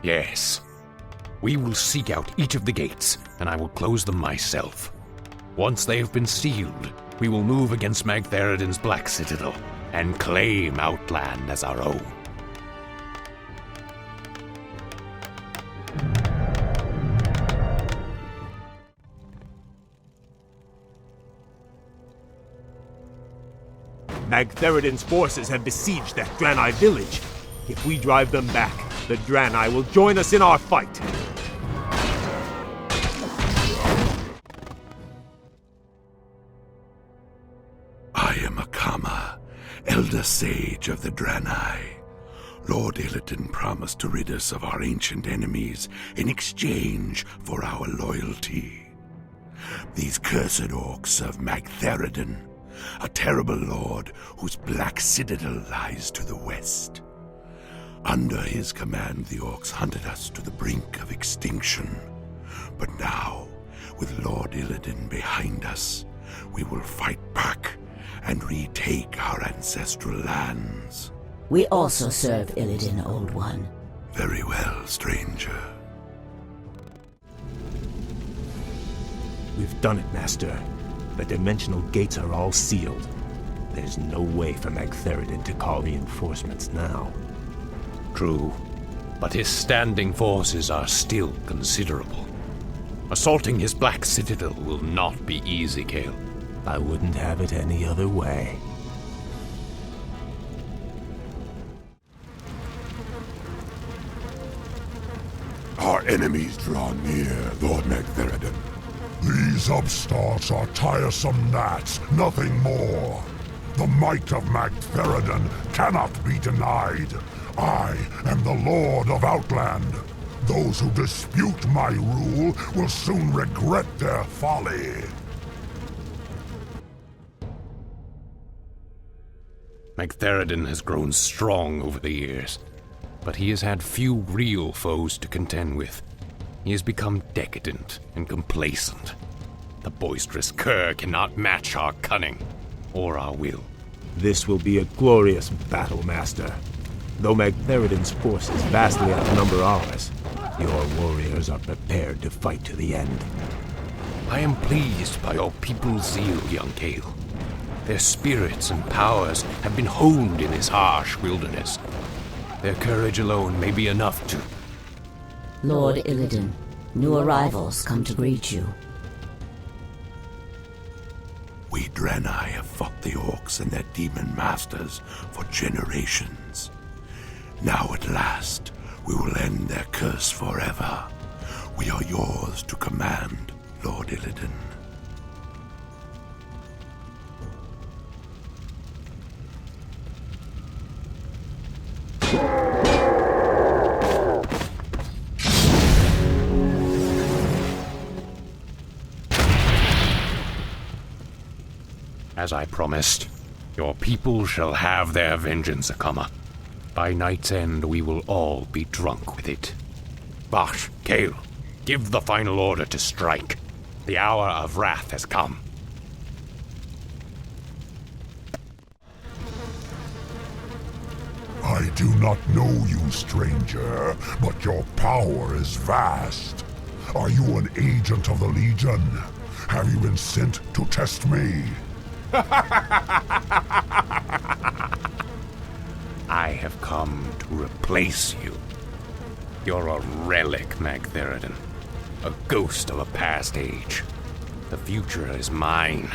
Yes. We will seek out each of the gates, and I will close them myself. Once they have been sealed, we will move against Magtheridin's Black Citadel and claim Outland as our own. Magtheridin's forces have besieged that Draenei village. If we drive them back, the Draenei will join us in our fight. I am Akama, Elder Sage of the Draenei. Lord Illidan promised to rid us of our ancient enemies in exchange for our loyalty. These cursed orcs serve Magtheridin, a terrible lord whose black citadel lies to the west. Under his command, the orcs hunted us to the brink of extinction. But now, with Lord Illidan behind us, we will fight back and retake our ancestral lands. We also serve Illidan, Old One. Very well, stranger. We've done it, Master. The dimensional gates are all sealed. There's no way for Magtheridin to call reinforcements now. True, but his standing forces are still considerable. Assaulting his Black Citadel will not be easy, Kael. I wouldn't have it any other way. Our enemies draw near, Lord Magtheridin. These upstarts are tiresome gnats, nothing more. The might of Magtheridin cannot be denied. I am the Lord of Outland. Those who dispute my rule will soon regret their folly. Magtheridin has grown strong over the years, but he has had few real foes to contend with. He has become decadent and complacent. The boisterous cur cannot match our cunning or our will. This will be a glorious battle, Master. Though Magtheridin's forces vastly outnumber ours, your warriors are prepared to fight to the end. I am pleased by your people's zeal, young Kael. Their spirits and powers have been honed in this harsh wilderness. Their courage alone may be enough to... Lord Illidan, new arrivals come to greet you. We Draenei have fought the orcs and their demon masters for generations. Now at last, we will end their curse forever. We are yours to command, Lord Illidan. As I promised, your people shall have their vengeance, Akama. By night's end, we will all be drunk with it. Bash, Kael, give the final order to strike. The hour of wrath has come. I do not know you, stranger, but your power is vast. Are you an agent of the Legion? Have you been sent to test me? I have come to replace you. You're a relic, Magtheridon. A ghost of a past age. The future is mine.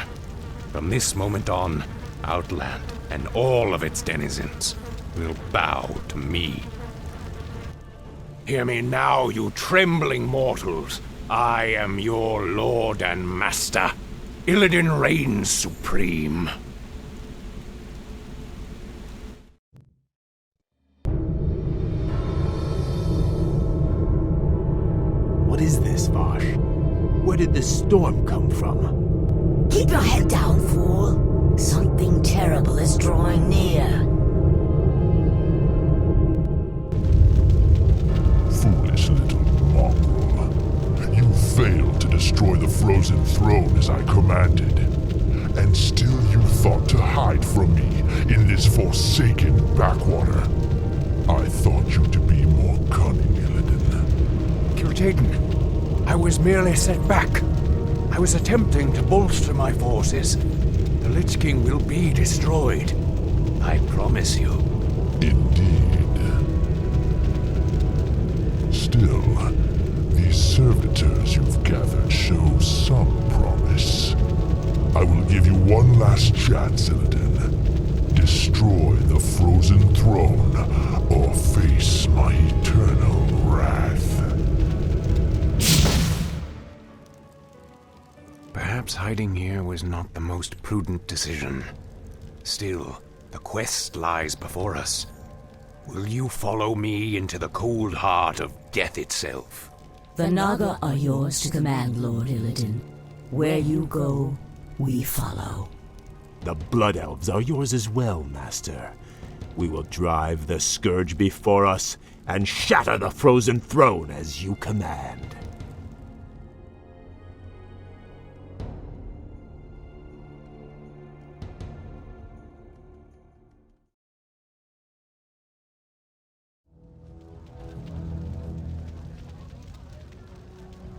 From this moment on, Outland and all of its denizens will bow to me. Hear me now, you trembling mortals. I am your lord and master. Illidan reigns supreme. What is this, Vash? Where did this storm come from? Keep your head down, fool. Something terrible is drawing near. Foolish little mongrel. You failed to destroy the frozen throne as I commanded. And still you thought to hide from me in this forsaken backwater. I thought you to be more cunning, Illidan. Kil'jaeden, I was merely set back. I was attempting to bolster my forces. The Lich King will be destroyed. I promise you. Indeed. Still, these servitors you've gathered show some promise. I will give you one last chance, Illidan. Destroy the frozen throne, or face my eternal wrath. Perhaps hiding here was not the most prudent decision. Still, the quest lies before us. Will you follow me into the cold heart of death itself? The Naga are yours to command, Lord Illidan. Where you go, we follow. The Blood Elves are yours as well, Master. We will drive the Scourge before us and shatter the frozen throne as you command.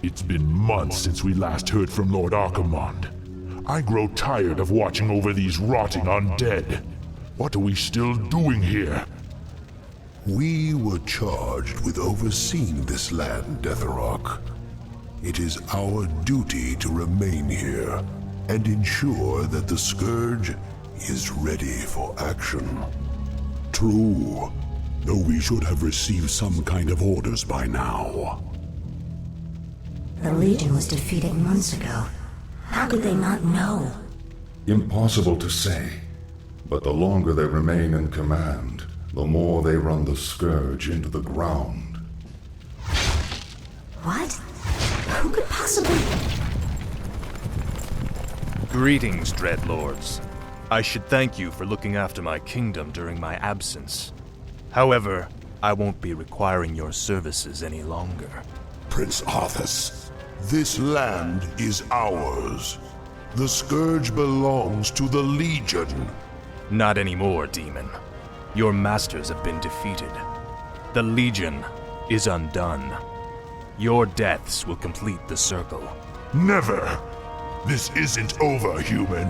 It's been months since we last heard from Lord Archimonde. I grow tired of watching over these rotting undead. What are we still doing here? We were charged with overseeing this land, Deatherrock. It is our duty to remain here and ensure that the Scourge is ready for action. True, though we should have received some kind of orders by now. The Legion was defeated months ago. How could they not know? Impossible to say. But the longer they remain in command, the more they run the Scourge into the ground. What? Who could possibly... Greetings, Dreadlords. I should thank you for looking after my kingdom during my absence. However, I won't be requiring your services any longer. Prince Arthas, this land is ours. The Scourge belongs to the Legion. Not anymore, demon. Your masters have been defeated. The Legion is undone. Your deaths will complete the circle. Never! This isn't over, human.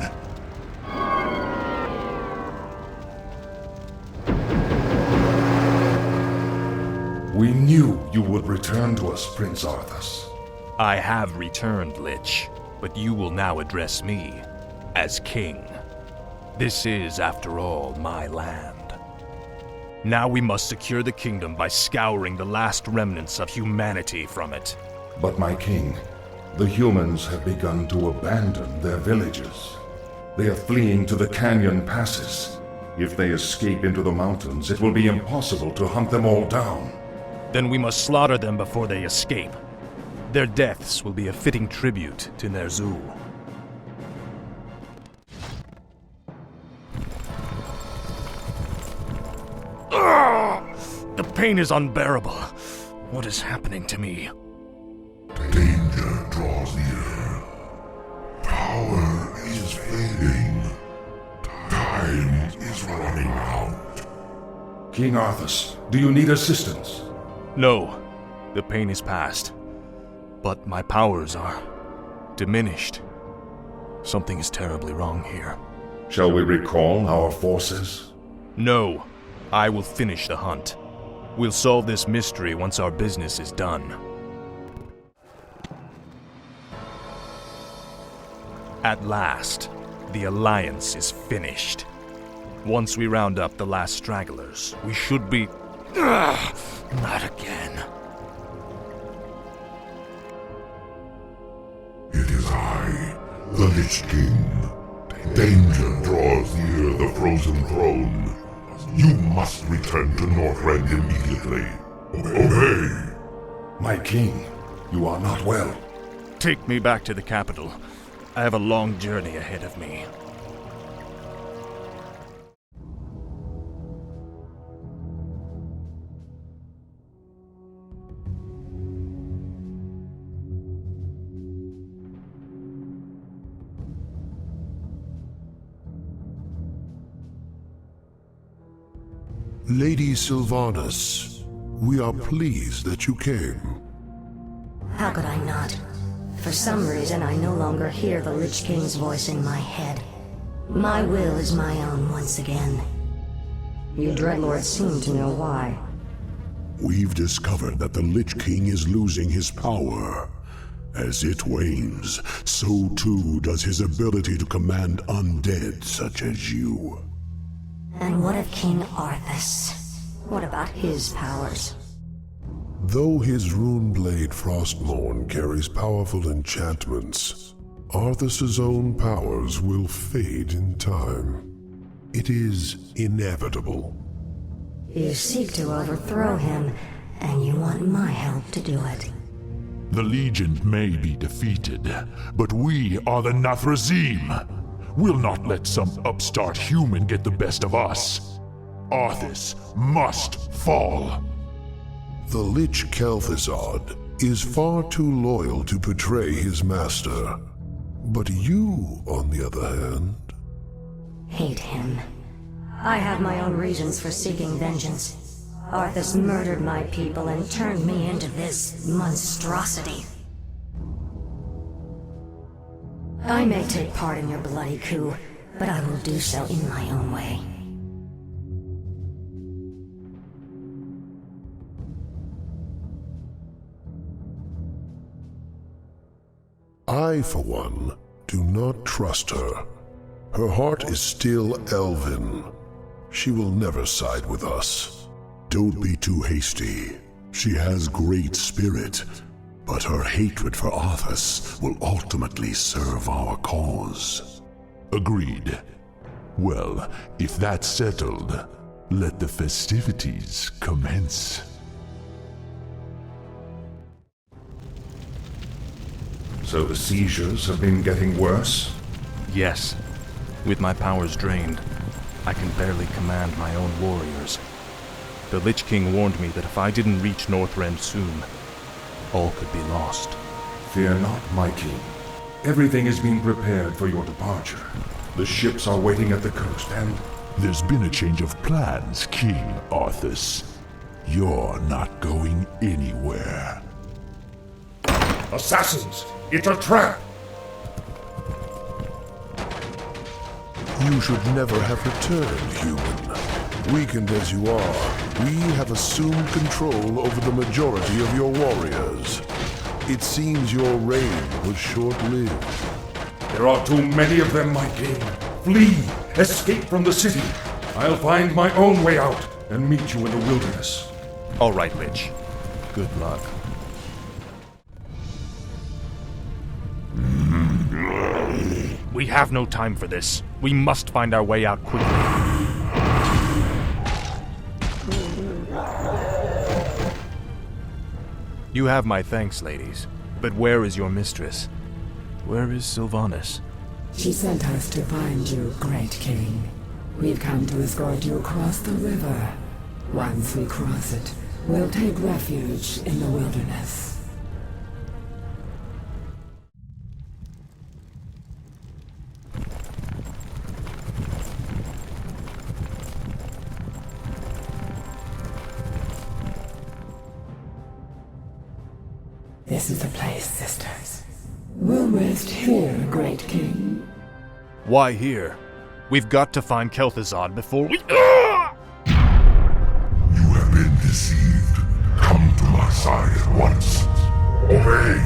We knew you would return to us, Prince Arthas. I have returned, Lich, but you will now address me as king. This is, after all, my land. Now we must secure the kingdom by scouring the last remnants of humanity from it. But my king, the humans have begun to abandon their villages. They are fleeing to the canyon passes. If they escape into the mountains, it will be impossible to hunt them all down. Then we must slaughter them before they escape. Their deaths will be a fitting tribute to Ner'zhul. The pain is unbearable. What is happening to me? Danger draws near. Power is fading. Time is running out. King Arthas, do you need assistance? No, the pain is past. But my powers are diminished. Something is terribly wrong here. Shall we recall our forces? No, I will finish the hunt. We'll solve this mystery once our business is done. At last, the Alliance is finished. Once we round up the last stragglers, we should be... not again. It is I, the Lich King. Danger draws near the frozen throne. You must return to Northrend immediately. Obey! My king, you are not well. Take me back to the capital. I have a long journey ahead of me. Lady Sylvanas, we are pleased that you came. How could I not? For some reason, I no longer hear the Lich King's voice in my head. My will is my own once again. You Dreadlords seem to know why. We've discovered that the Lich King is losing his power. As it wanes, so too does his ability to command undead such as you. And what of King Arthas? What about his powers? Though his runeblade Frostmourne carries powerful enchantments, Arthas's own powers will fade in time. It is inevitable. You seek to overthrow him, and you want my help to do it. The Legion may be defeated, but we are the Nathrazim. We'll not let some upstart human get the best of us. Arthas must fall. The Lich Kel'Thuzad is far too loyal to betray his master. But you, on the other hand... Hate him. I have my own reasons for seeking vengeance. Arthas murdered my people and turned me into this monstrosity. I may take part in your bloody coup, but I will do so in my own way. I, for one, do not trust her. Her heart is still elven. She will never side with us. Don't be too hasty. She has great spirit, but her hatred for Arthas will ultimately serve our cause. Agreed. Well, if that's settled, let the festivities commence. So the seizures have been getting worse? Yes. With my powers drained, I can barely command my own warriors. The Lich King warned me that if I didn't reach Northrend soon, all could be lost. Fear not, my king. Everything is being prepared for your departure. The ships are waiting at the coast, and... There's been a change of plans, King Arthas. You're not going anywhere. Assassins! It's a trap! You should never have returned, human. Weakened as you are, we have assumed control over the majority of your warriors. It seems your reign was short-lived. There are too many of them, my king. Flee! Escape from the city! I'll find my own way out and meet you in the wilderness. All right, Lich. Good luck. We have no time for this. We must find our way out quickly. You have my thanks, ladies. But where is your mistress? Where is Sylvanas? She sent us to find you, great king. We've come to escort you across the river. Once we cross it, we'll take refuge in the wilderness. This is the place, sisters. We'll rest here, great king. Why here? We've got to find Kel'Thuzad before we... You have been deceived. Come to my side at once. Obey!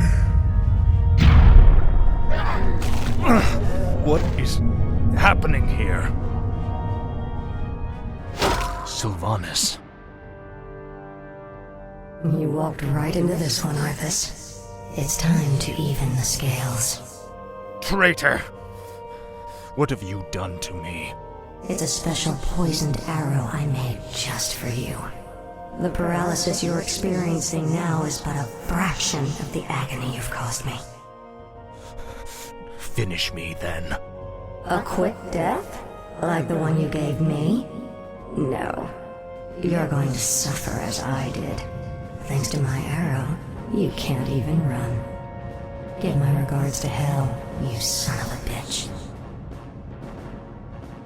What is happening here? Sylvanas. You walked right into this one, Arthas. It's time to even the scales. Traitor! What have you done to me? It's a special poisoned arrow I made just for you. The paralysis you're experiencing now is but a fraction of the agony you've caused me. Finish me, then. A quick death? Like the one you gave me? No. You're going to suffer as I did. Thanks to my arrow, you can't even run. Give my regards to Hell, you son of a bitch.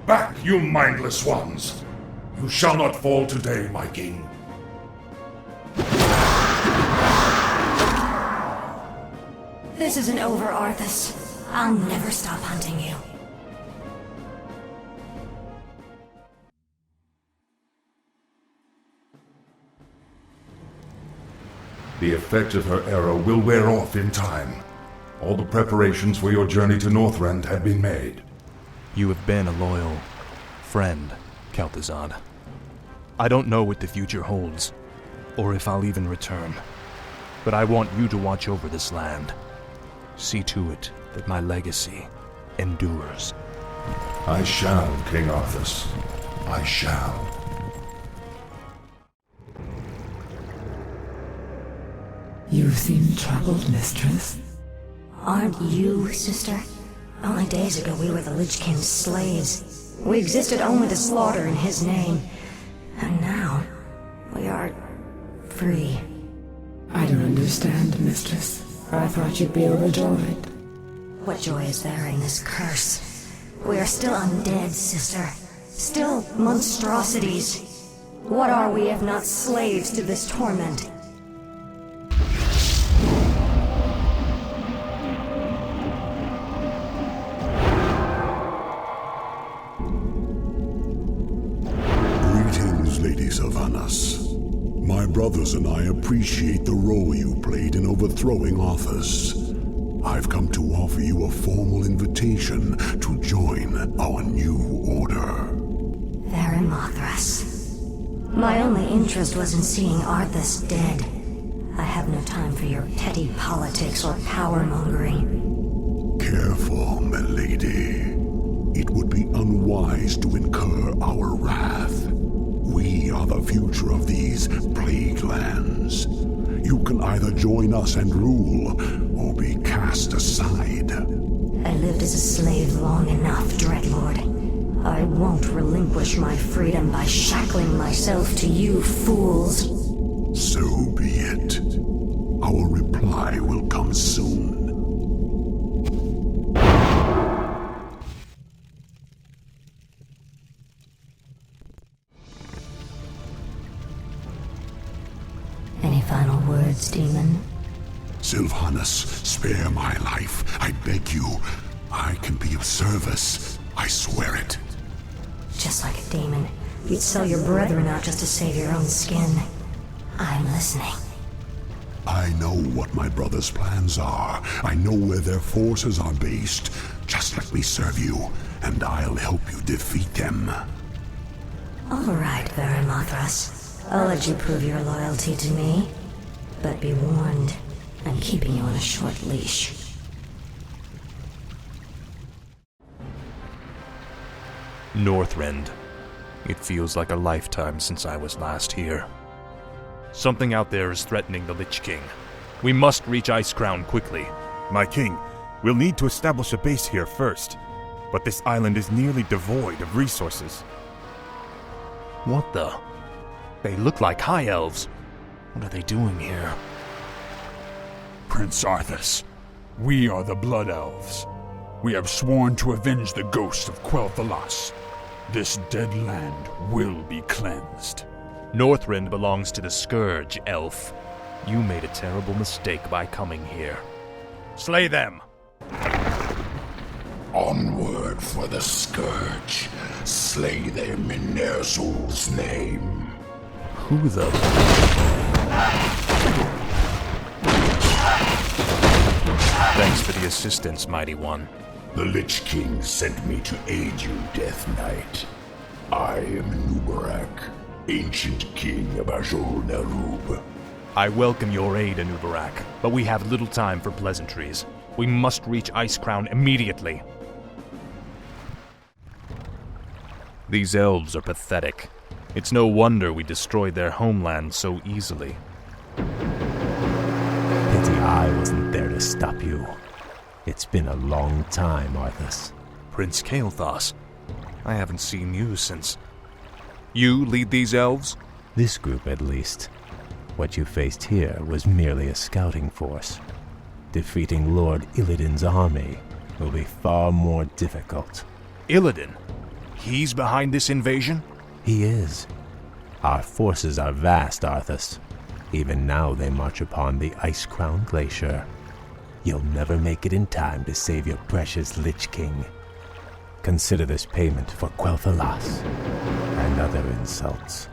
Back, you mindless ones! You shall not fall today, my king. This isn't over, Arthas. I'll never stop hunting you. The effect of her arrow will wear off in time. All the preparations for your journey to Northrend have been made. You have been a loyal friend, Kel'Thuzad. I don't know what the future holds, or if I'll even return. But I want you to watch over this land. See to it that my legacy endures. I shall, King Arthas. I shall. You seem troubled, mistress. Aren't you, sister? Only days ago we were the Lich King's slaves. We existed only to slaughter in his name. And now, we are free. I don't understand, mistress. I thought you'd be overjoyed. What joy is there in this curse? We are still undead, sister. Still monstrosities. What are we if not slaves to this torment? Lady Sylvanas. My brothers and I appreciate the role you played in overthrowing Arthas. I've come to offer you a formal invitation to join our new order. Theramothras. My only interest was in seeing Arthas dead. I have no time for your petty politics or power-mongering. Careful, milady. It would be unwise to incur our wrath. We are the future of these Plaguelands. You can either join us and rule, or be cast aside. I lived as a slave long enough, Dreadlord. I won't relinquish my freedom by shackling myself to you fools. So be it. Our reply will come soon. Any final words, demon? Sylvanas, spare my life. I beg you. I can be of service. I swear it. Just like a demon, You'd sell your brethren out just to save your own skin. I'm listening. I know what my brother's plans are. I know where their forces are based. Just let me serve you, and I'll help you defeat them. All right, Baron Arthas. I'll let you prove your loyalty to me. But be warned, I'm keeping you on a short leash. Northrend. It feels like a lifetime since I was last here. Something out there is threatening the Lich King. We must reach Icecrown quickly. My king, we'll need to establish a base here first. But this island is nearly devoid of resources. What the? They look like High Elves. What are they doing here? Prince Arthas, we are the Blood Elves. We have sworn to avenge the ghost of Quel'Thalas. This dead land will be cleansed. Northrend belongs to the Scourge, elf. You made a terrible mistake by coming here. Slay them! Onward for the Scourge. Slay them in Ner'zhul's name. Who the... Thanks for the assistance, Mighty One. The Lich King sent me to aid you, Death Knight. I am Nubarak, ancient king of Azul-Nerub. I welcome your aid, Anubarak, but we have little time for pleasantries. We must reach Icecrown immediately. These elves are pathetic. It's no wonder we destroyed their homeland so easily. Pity I wasn't there to stop you. It's been a long time, Arthas. Prince Kael'thas, I haven't seen you since... You lead these elves? This group, at least. What you faced here was merely a scouting force. Defeating Lord Illidan's army will be far more difficult. Illidan? He's behind this invasion? He is. Our forces are vast, Arthas. Even now they march upon the Icecrown Glacier. You'll never make it in time to save your precious Lich King. Consider this payment for Quel'Thalas and other insults.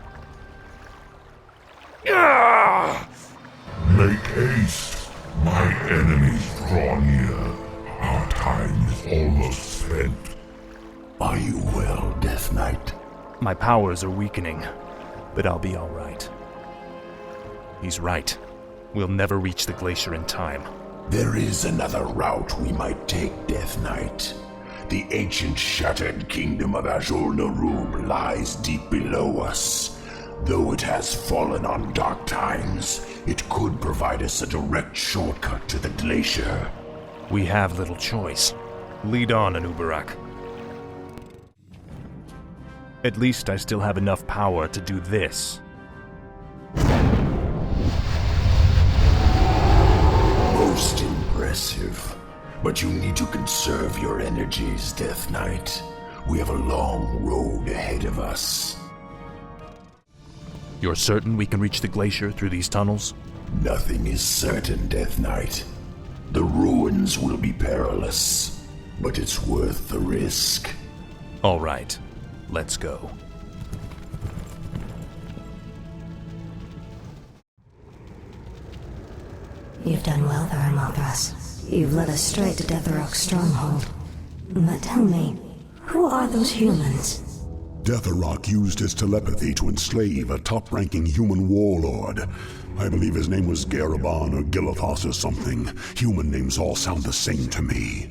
Make haste. My enemies draw near. Our time is almost spent. Are you well, Death Knight? My powers are weakening, but I'll be all right. He's right. We'll never reach the glacier in time. There is another route we might take, Death Knight. The ancient shattered kingdom of Azul-Nerub lies deep below us. Though it has fallen on dark times, it could provide us a direct shortcut to the glacier. We have little choice. Lead on, Anubarak. At least I still have enough power to do this. Most impressive. But you need to conserve your energies, Death Knight. We have a long road ahead of us. You're certain we can reach the glacier through these tunnels? Nothing is certain, Death Knight. The ruins will be perilous, but it's worth the risk. All right, let's go. You've done well there, Arthas. You've led us straight to Deathrok's stronghold. But tell me, who are those humans? Deathrok used his telepathy to enslave a top-ranking human warlord. I believe his name was Garaban or Gilithos or something. Human names all sound the same to me.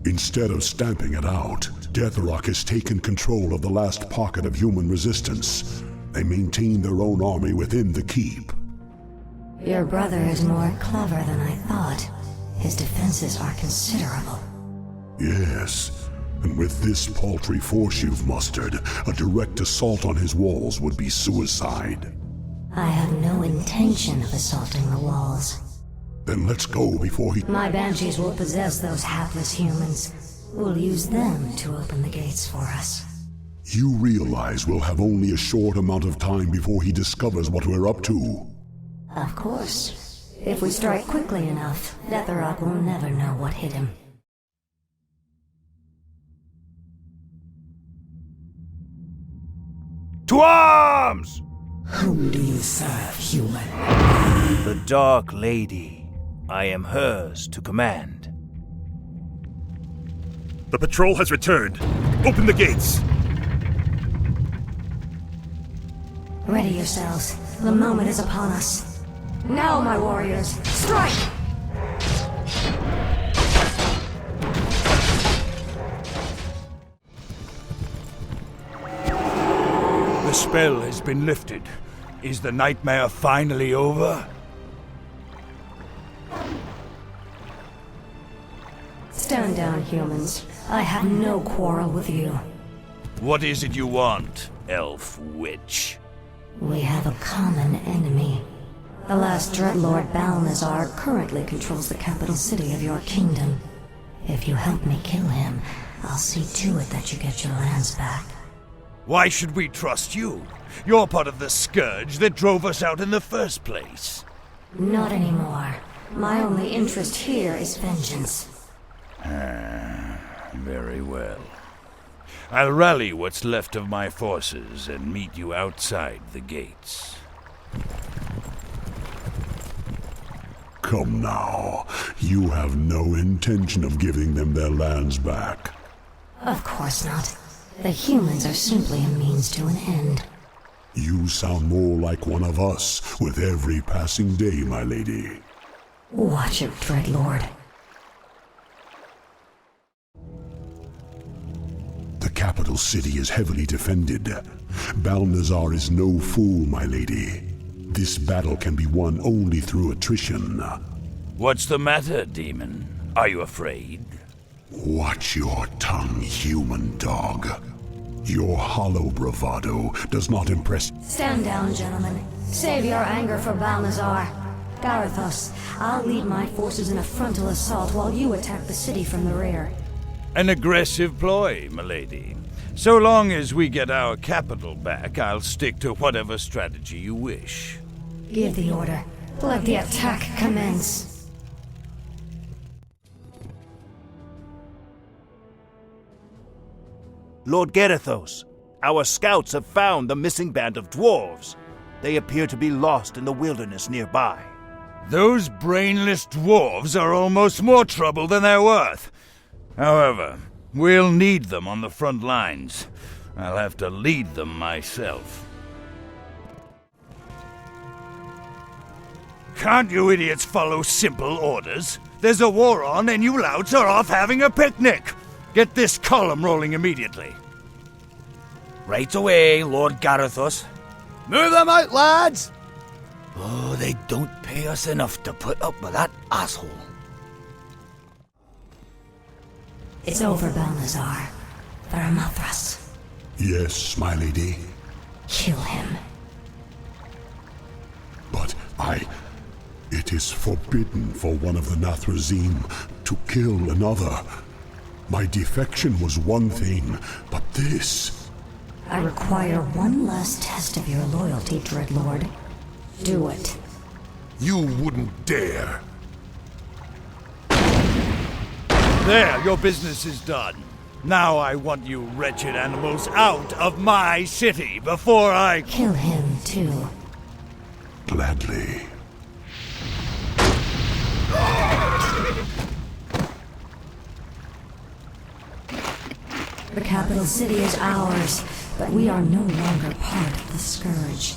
Instead of stamping it out, Deathrok has taken control of the last pocket of human resistance. They maintain their own army within the keep. Your brother is more clever than I thought. His defenses are considerable. Yes, and with this paltry force you've mustered, a direct assault on his walls would be suicide. I have no intention of assaulting the walls. Then let's go before he... My banshees will possess those hapless humans. We'll use them to open the gates for us. You realize we'll have only a short amount of time before he discovers what we're up to. Of course. If we strike quickly enough, Deathrok will never know what hit him. To arms! Whom do you serve, human? The Dark Lady. I am hers to command. The patrol has returned. Open the gates! Ready yourselves. The moment is upon us. Now, my warriors, strike! The spell has been lifted. Is the nightmare finally over? Stand down, humans. I have no quarrel with you. What is it you want, elf witch? We have a common enemy. The last Dreadlord Balnazar currently controls the capital city of your kingdom. If you help me kill him, I'll see to it that you get your lands back. Why should we trust you? You're part of the Scourge that drove us out in the first place. Not anymore. My only interest here is vengeance. Very well. I'll rally what's left of my forces and meet you outside the gates. Come now. You have no intention of giving them their lands back. Of course not. The humans are simply a means to an end. You sound more like one of us with every passing day, my lady. Watch it, Dreadlord. The capital city is heavily defended. Balnazar is no fool, my lady. This battle can be won only through attrition. What's the matter, demon? Are you afraid? Watch your tongue, human dog. Your hollow bravado does not impress. Stand down, gentlemen. Save your anger for Balnazar. Garithos, I'll lead my forces in a frontal assault while you attack the city from the rear. An aggressive ploy, milady. So long as we get our capital back, I'll stick to whatever strategy you wish. Give the order. Let the attack commence. Lord Garithos, our scouts have found the missing band of dwarves. They appear to be lost in the wilderness nearby. Those brainless dwarves are almost more trouble than they're worth. However, we'll need them on the front lines. I'll have to lead them myself. Can't you idiots follow simple orders? There's a war on and you louts are off having a picnic. Get this column rolling immediately. Right away, Lord Garithos. Move them out, lads! Oh, they don't pay us enough to put up with that asshole. It's over, Balnazar. Varamothras. Yes, my lady. Kill him. But it is forbidden for one of the Nathrazim to kill another. My defection was one thing, but this... I require one last test of your loyalty, Dreadlord. Do it. You wouldn't dare. There, your business is done. Now I want you wretched animals out of my city before I... Kill him, too. Gladly. The capital city is ours, but we are no longer part of the Scourge.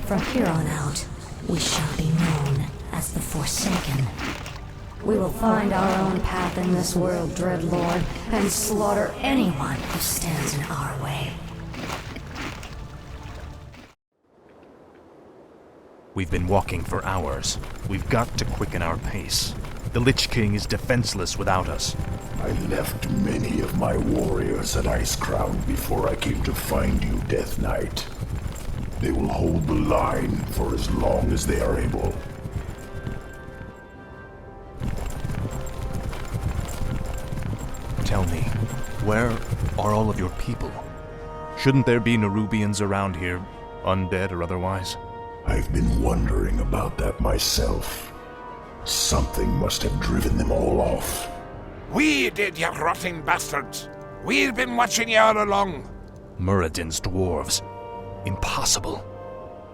From here on out, we shall be known as the Forsaken. We will find our own path in this world, Dreadlord, and slaughter anyone who stands in our way. We've been walking for hours. We've got to quicken our pace. The Lich King is defenseless without us. I left many of my warriors at Icecrown before I came to find you, Death Knight. They will hold the line for as long as they are able. Tell me, where are all of your people? Shouldn't there be Nerubians around here, undead or otherwise? I've been wondering about that myself. Something must have driven them all off. We did, you rotting bastards! We've been watching you all along! Muradin's dwarves. Impossible.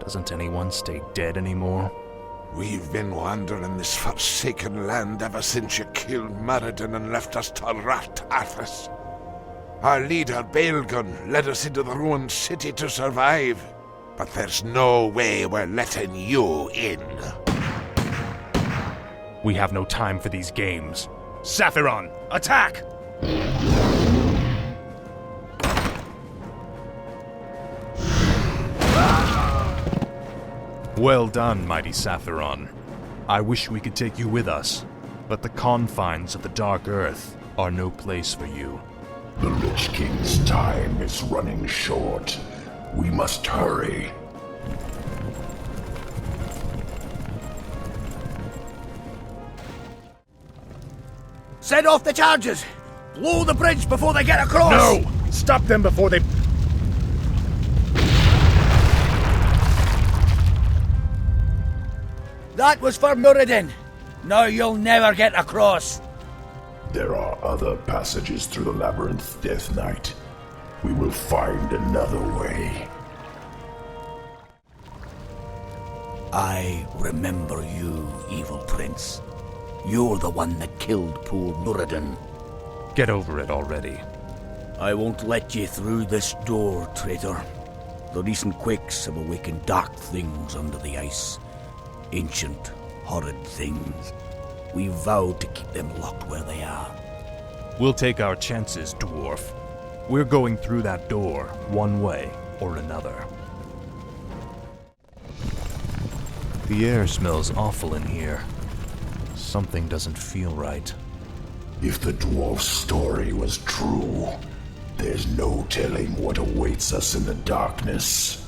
Doesn't anyone stay dead anymore? We've been wandering this forsaken land ever since you killed Muradin and left us to rot, Arthas. Our leader, Baelgun, led us into the ruined city to survive. But there's no way we're letting you in. We have no time for these games. Saphiron, attack! Well done, mighty Saphiron. I wish we could take you with us, but the confines of the Dark Earth are no place for you. The Lich King's time is running short. We must hurry. Set off the charges! Blow the bridge before they get across! No! Stop them before they... That was for Muradin. Now you'll never get across. There are other passages through the labyrinth, Death Knight. We will find another way. I remember you, evil prince. You're the one that killed poor Muradin. Get over it already. I won't let you through this door, traitor. The recent quakes have awakened dark things under the ice. Ancient, horrid things. We vowed to keep them locked where they are. We'll take our chances, dwarf. We're going through that door, one way or another. The air smells awful in here. Something doesn't feel right. If the dwarf's story was true, there's no telling what awaits us in the darkness.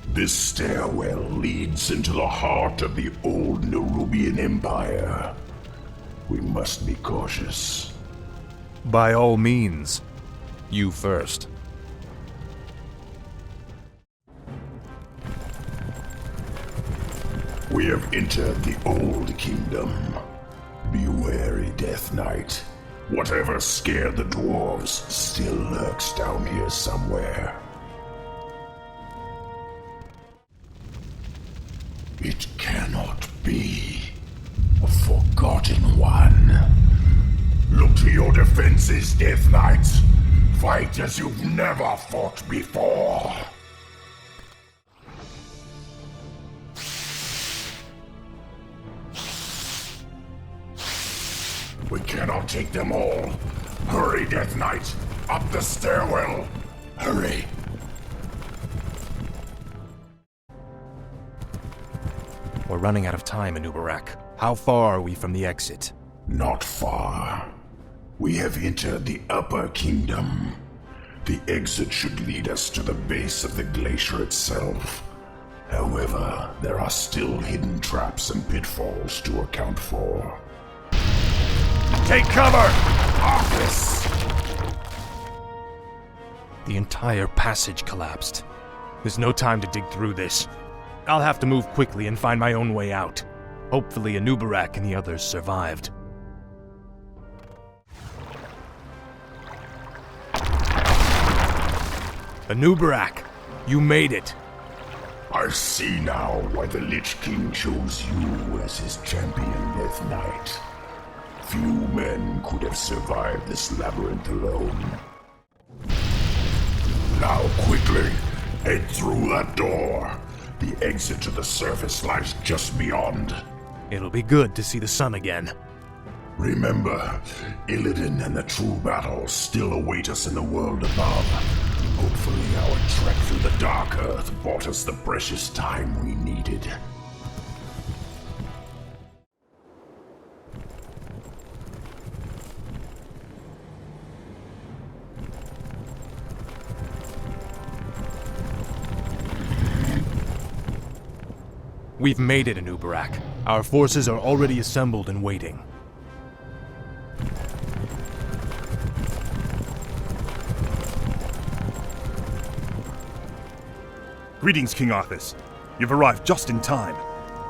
This stairwell leads into the heart of the old Nerubian Empire. We must be cautious. By all means. You first. We have entered the Old Kingdom. Be wary, Death Knight. Whatever scared the dwarves still lurks down here somewhere. It cannot be. A forgotten one. Look to your defenses, Death Knight. Fight as you've never fought before. We cannot take them all. Hurry, Death Knight. Up the stairwell. Hurry. We're running out of time, Anubarak. How far are we from the exit? Not far. We have entered the Upper Kingdom. The exit should lead us to the base of the glacier itself. However, there are still hidden traps and pitfalls to account for. Take cover! Arthas! The entire passage collapsed. There's no time to dig through this. I'll have to move quickly and find my own way out. Hopefully Anubarak and the others survived. Anubarak, you made it. I see now why the Lich King chose you as his champion, Death Knight. Few men could have survived this labyrinth alone. Now quickly, head through that door. The exit to the surface lies just beyond. It'll be good to see the sun again. Remember, Illidan and the true battle still await us in the world above. Hopefully our trek through the Dark Earth bought us the precious time we needed. We've made it, Anubarak. Our forces are already assembled and waiting. Greetings, King Arthas. You've arrived just in time.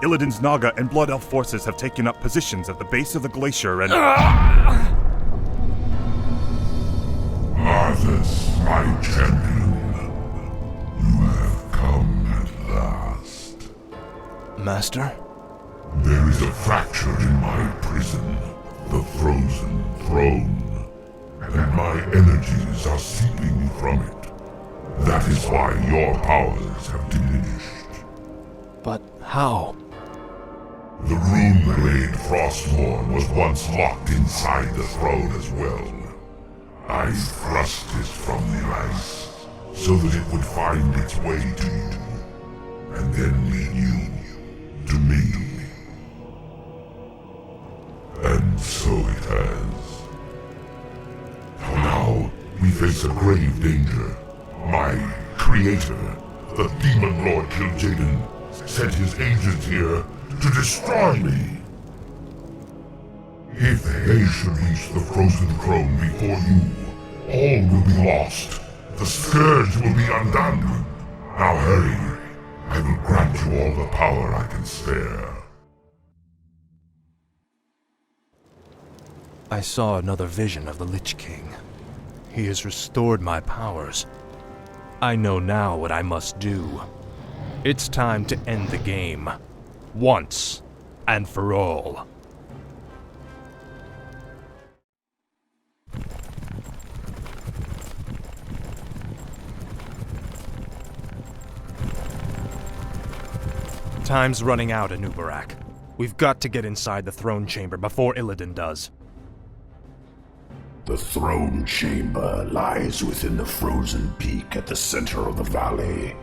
Illidan's Naga and Blood Elf forces have taken up positions at the base of the glacier and... Arthas, my champion. You have come at last. Master? There is a fracture in my prison, the Frozen Throne, and my energies are seeping from it. That is why your powers have diminished. But how? The rune blade Frostmourne was once locked inside the throne as well. I thrust it from the ice, so that it would find its way to you, and then lead you to me. And so it has. Now we face a grave danger. My creator, the Demon Lord Kil'jaeden, sent his agents here to destroy me. If they should reach the Frozen Throne before you, all will be lost. The Scourge will be undone. Now hurry. I will grant you all the power I can spare. I saw another vision of the Lich King. He has restored my powers. I know now what I must do. It's time to end the game. Once and for all. Time's running out, Anubarak. We've got to get inside the throne chamber before Illidan does. The throne chamber lies within the frozen peak at the center of the valley.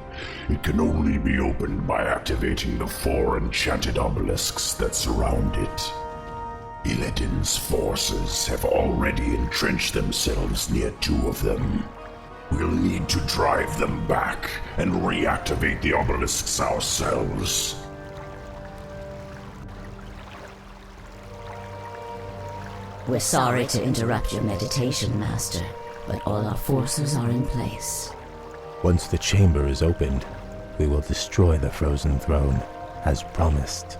It can only be opened by activating the 4 enchanted obelisks that surround it. Illidan's forces have already entrenched themselves near 2 of them. We'll need to drive them back and reactivate the obelisks ourselves. We're sorry to interrupt your meditation, Master, but all our forces are in place. Once the chamber is opened, we will destroy the Frozen Throne, as promised.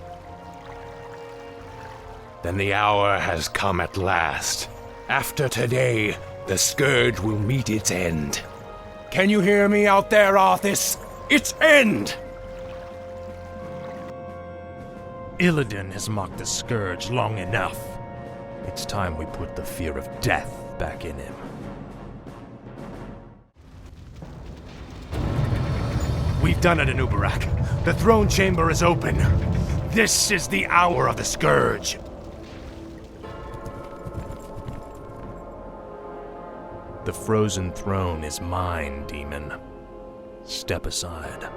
Then the hour has come at last. After today, the Scourge will meet its end. Can you hear me out there, Arthas? Its end! Illidan has mocked the Scourge long enough. It's time we put the fear of death back in him. We've done it, Anubarak. The throne chamber is open. This is the hour of the Scourge. The Frozen Throne is mine, demon. Step aside.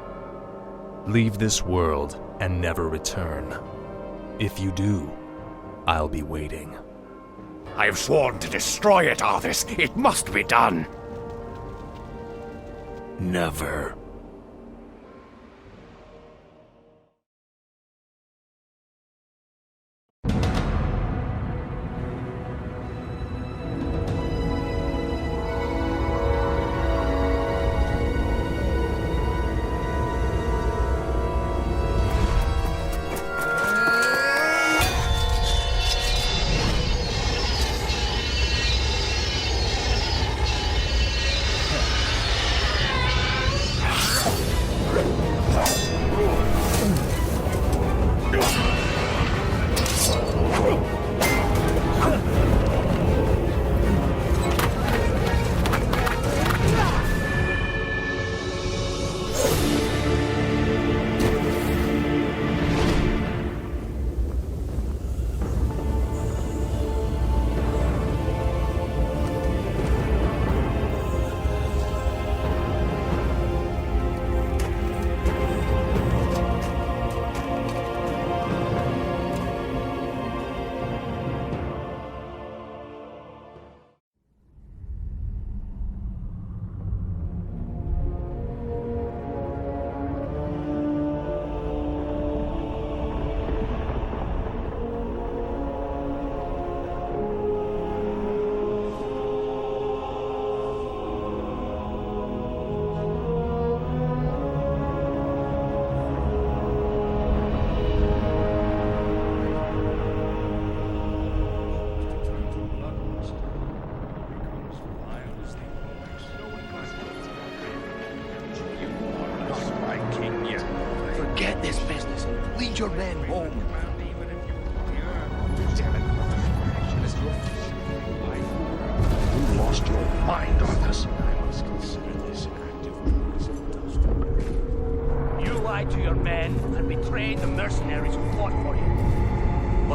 Leave this world and never return. If you do, I'll be waiting. I have sworn to destroy it, Arthas. It must be done. Never.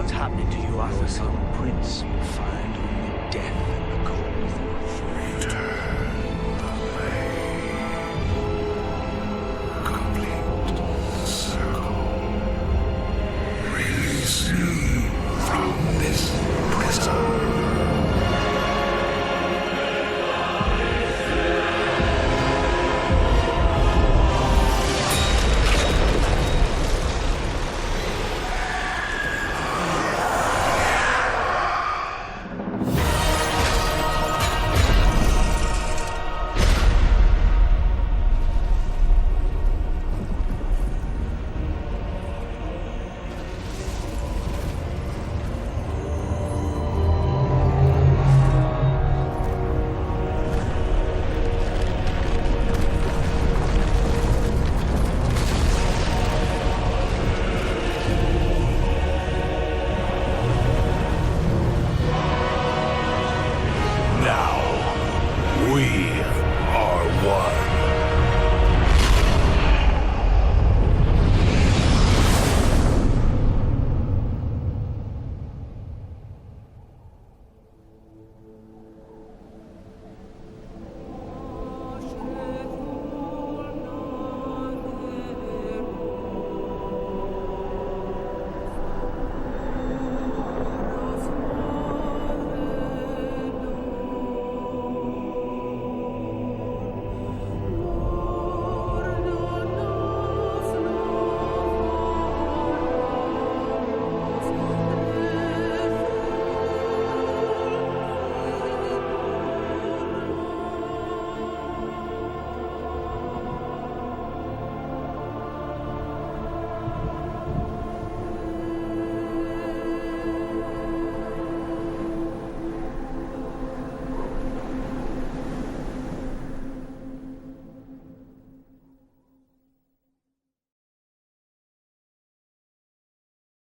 what's happening to you, Arthas. Our prince will find only death in the cold north.